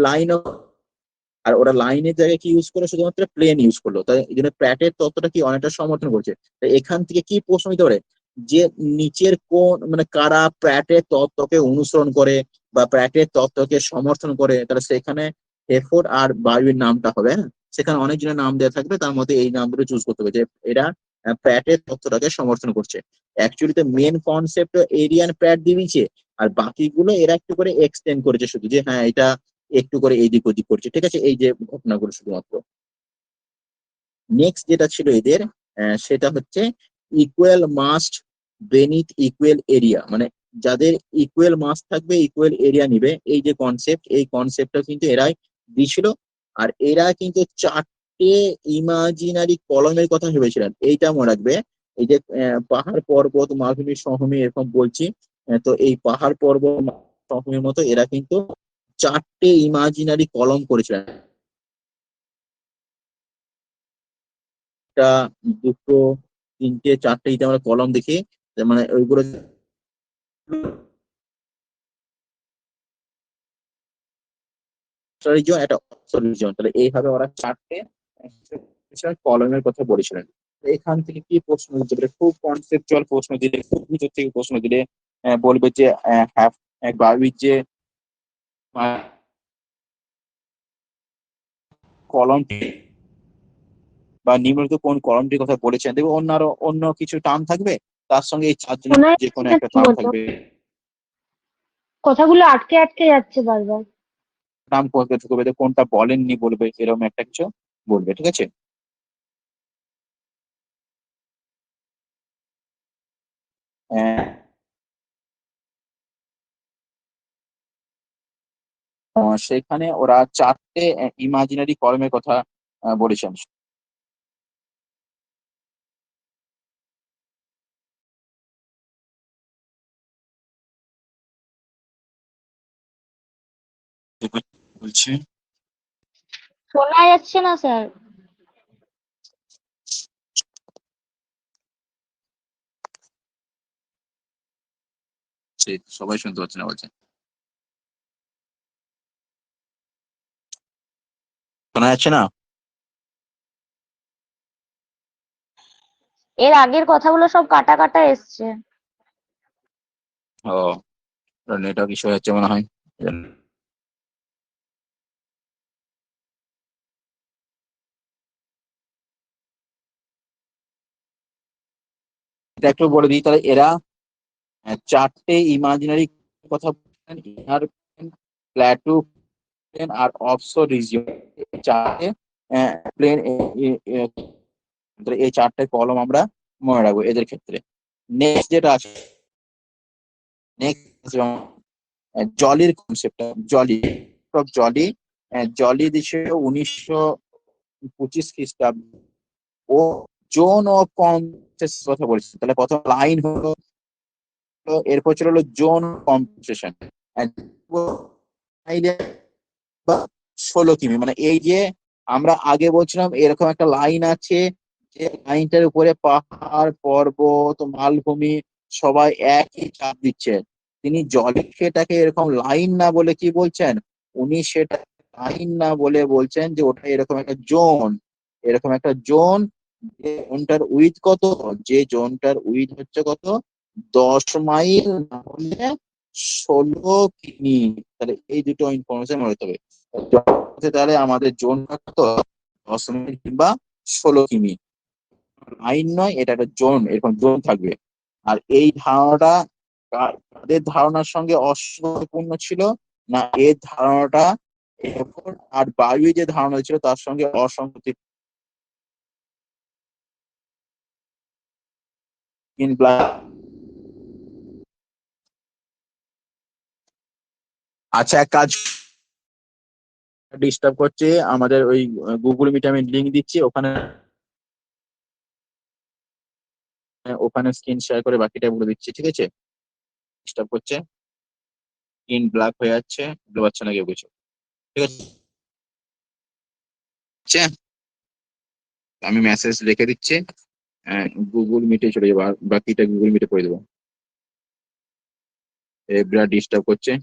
লাইন, আর ওরা লাইনের জায়গায় কি ইউজ করে, শুধুমাত্র প্লেন ইউজ করলো। তাই এই জন্য প্র্যাটের তত্ত্বটা কি অনেকটা সমর্থন করছে। তো এখান থেকে কি প্রশ্ন নিতে পারে, যে নিচের কোন মানে কারা প্র্যাটের তত্ত্বকে অনুসরণ করে বা প্র্যাটের তত্ত্বকে সমর্থন করে, তাহলে সেখানে হেফোর্ড আর বায়ুর নামটা হবে। হ্যাঁ, সেখানে অনেকজনের নাম দেওয়া থাকবে, তার মধ্যে এই নামগুলো চুজ করতে হবে যে এরা প্র্যাটের তত্ত্বটাকে সমর্থন করছে। অ্যাকচুয়ালি তো মেন কনসেপ্ট এরিয়ান প্র্যাট দিয়ে দিয়েছে, আর বাকিগুলো এরা একটু করে এক্সটেন্ড করেছে, শুধু যে হ্যাঁ এটা একটু করে এইদিক ওদিক করছে। ঠিক আছে, এই যে ঘটনাগুলো শুধুমাত্র। নেক্সট যেটা ছিল এদের, সেটা হচ্ছে equal must beneath equal area, মানে যাদের ইকুয়াল মাস থাকবে ইকুয়াল এরিয়া নিবে, এই যে কনসেপ্ট, এই কনসেপ্টটা কিন্তু এরাই দিছিল। আর এরা কিন্তু 4টে ইমাজিনারি কলমের কথা ভেবেছিলেন, এইটা মনে রাখবে। এই যে পাহাড় পর্বত মালভূমি সমভূমি এরকম বলছি, তো এই পাহাড় পর্বত সমভূমির মতো এরা কিন্তু 4টে ইমাজিনারি কলম করেছিলেন। একটা, দুটো, তিনটে, চারটে, এটা আমরা কলম দেখি, মানে ওইগুলো রিজন, একটা অবসর রিজন। তাহলে এইভাবে ওরা চারটে কলমের কথা বলেছিলেন। এখান থেকে কি প্রশ্ন দিতে পারে? খুব কনসেপচুয়াল প্রশ্ন দিলে, খুব ভিতর থেকে প্রশ্ন দিলে বলবে যে হ্যাভ বারবির যে কলমটি বা নিম্নলিখিত কোন কলমটির কথা বলেছেন, দেখবে অন্য কিছু টার্ম থাকবে, তার সঙ্গে এই চারজনের শোনা যে যাচ্ছে কোনো না একটা ঠিক টার্ম মতো, থাকবে। কথাগুলো আটকে আটকে যাচ্ছে বারবার। নাম করবে কোনটা বলেননি বলবে, এরকম একটা কিছু বলবে, ঠিক আছে? আহ, সেখানে ওরা চারটে ইমাজিনারি কলমের কথা বলেছেন। বলছি শোনা যাচ্ছে না স্যার। সবাই শুনতে পাচ্ছে না বলছে, শোনা যাচ্ছে না? এর আগের কথাগুলো সব কাটা কাটা এসছে। ও, নেটওয়ার্ক ইস্যু হচ্ছে মনে হয়। এটা একটু বলে দিই তাহলে। এরা চারটে ইমাজিনারি কথা বলছেন, ইনার প্ল্যাটু প্লেন আর অফশোর রিজিয়ন। চারটে প্লেন, এই চারটে কলম আমরা মনে রাখবো এদের ক্ষেত্রে। নেক্সট যেটা আছে, নেক্সট জলির কনসেপ্টটা, জলি জলি জলি দিছে 1925 খ্রিস্টাব্দ। ও জোন অফ কনসেস কথা বলছে। তাহলে প্রথম লাইন হলো, এরপর ছিল হলো জোন কম্পেনসেশন, 16 কিমি। মানে এই যে আমরা আগে বলছিলাম এরকম একটা লাইন আছে, যে লাইনটার উপরে পাহাড় পর্বত মালভূমি সবাই একই চাপ দিচ্ছে। তিনি জলে সেটাকে এরকম লাইন না বলে কি বলছেন, উনি সেটা লাইন না বলে বলছেন যে ওটা এরকম একটা জোন, এরকম একটা জোন। যে জোনটার উইথ কত, যে জোনটার উইথ হচ্ছে কত, 10 মাইল না হলে 16 কিমি। তাহলে এই দুটো ইনফরমেশন মনে রাখতে হবে। তাহলে আমাদের জোনটা কত, 10 মাইল কিংবা 16 কিমি। লাইন নয়, এটা একটা জোন, এরকম জোন থাকবে। আর এই ধারণাটা তাদের ধারণার সঙ্গে অসঙ্গতিপূর্ণ ছিল না, এর ধারণাটা আর বায়ু যে ধারণা ছিল তার সঙ্গে অসঙ্গতি। আচ্ছা, এক কাজ, ডিস্টার্ব করছে আমাদের ওই গুগল মিটে, আমি লিঙ্ক দিচ্ছি, ওখানে ওখানে স্ক্রিন শেয়ার করে বাকিটা বলে দিচ্ছি, ঠিক আছে? ডিস্টার্ব করছে, স্ক্রিন ব্ল্যাক হয়ে যাচ্ছে, বুঝতে পারছে না কেউ কিছু, ঠিক আছে? আমি মেসেজ রেখে দিচ্ছি, গুগল মিটে চলে যাবো, আর বাকিটা গুগল মিটে করে দেবো। বিরাট ডিস্টার্ব করছে।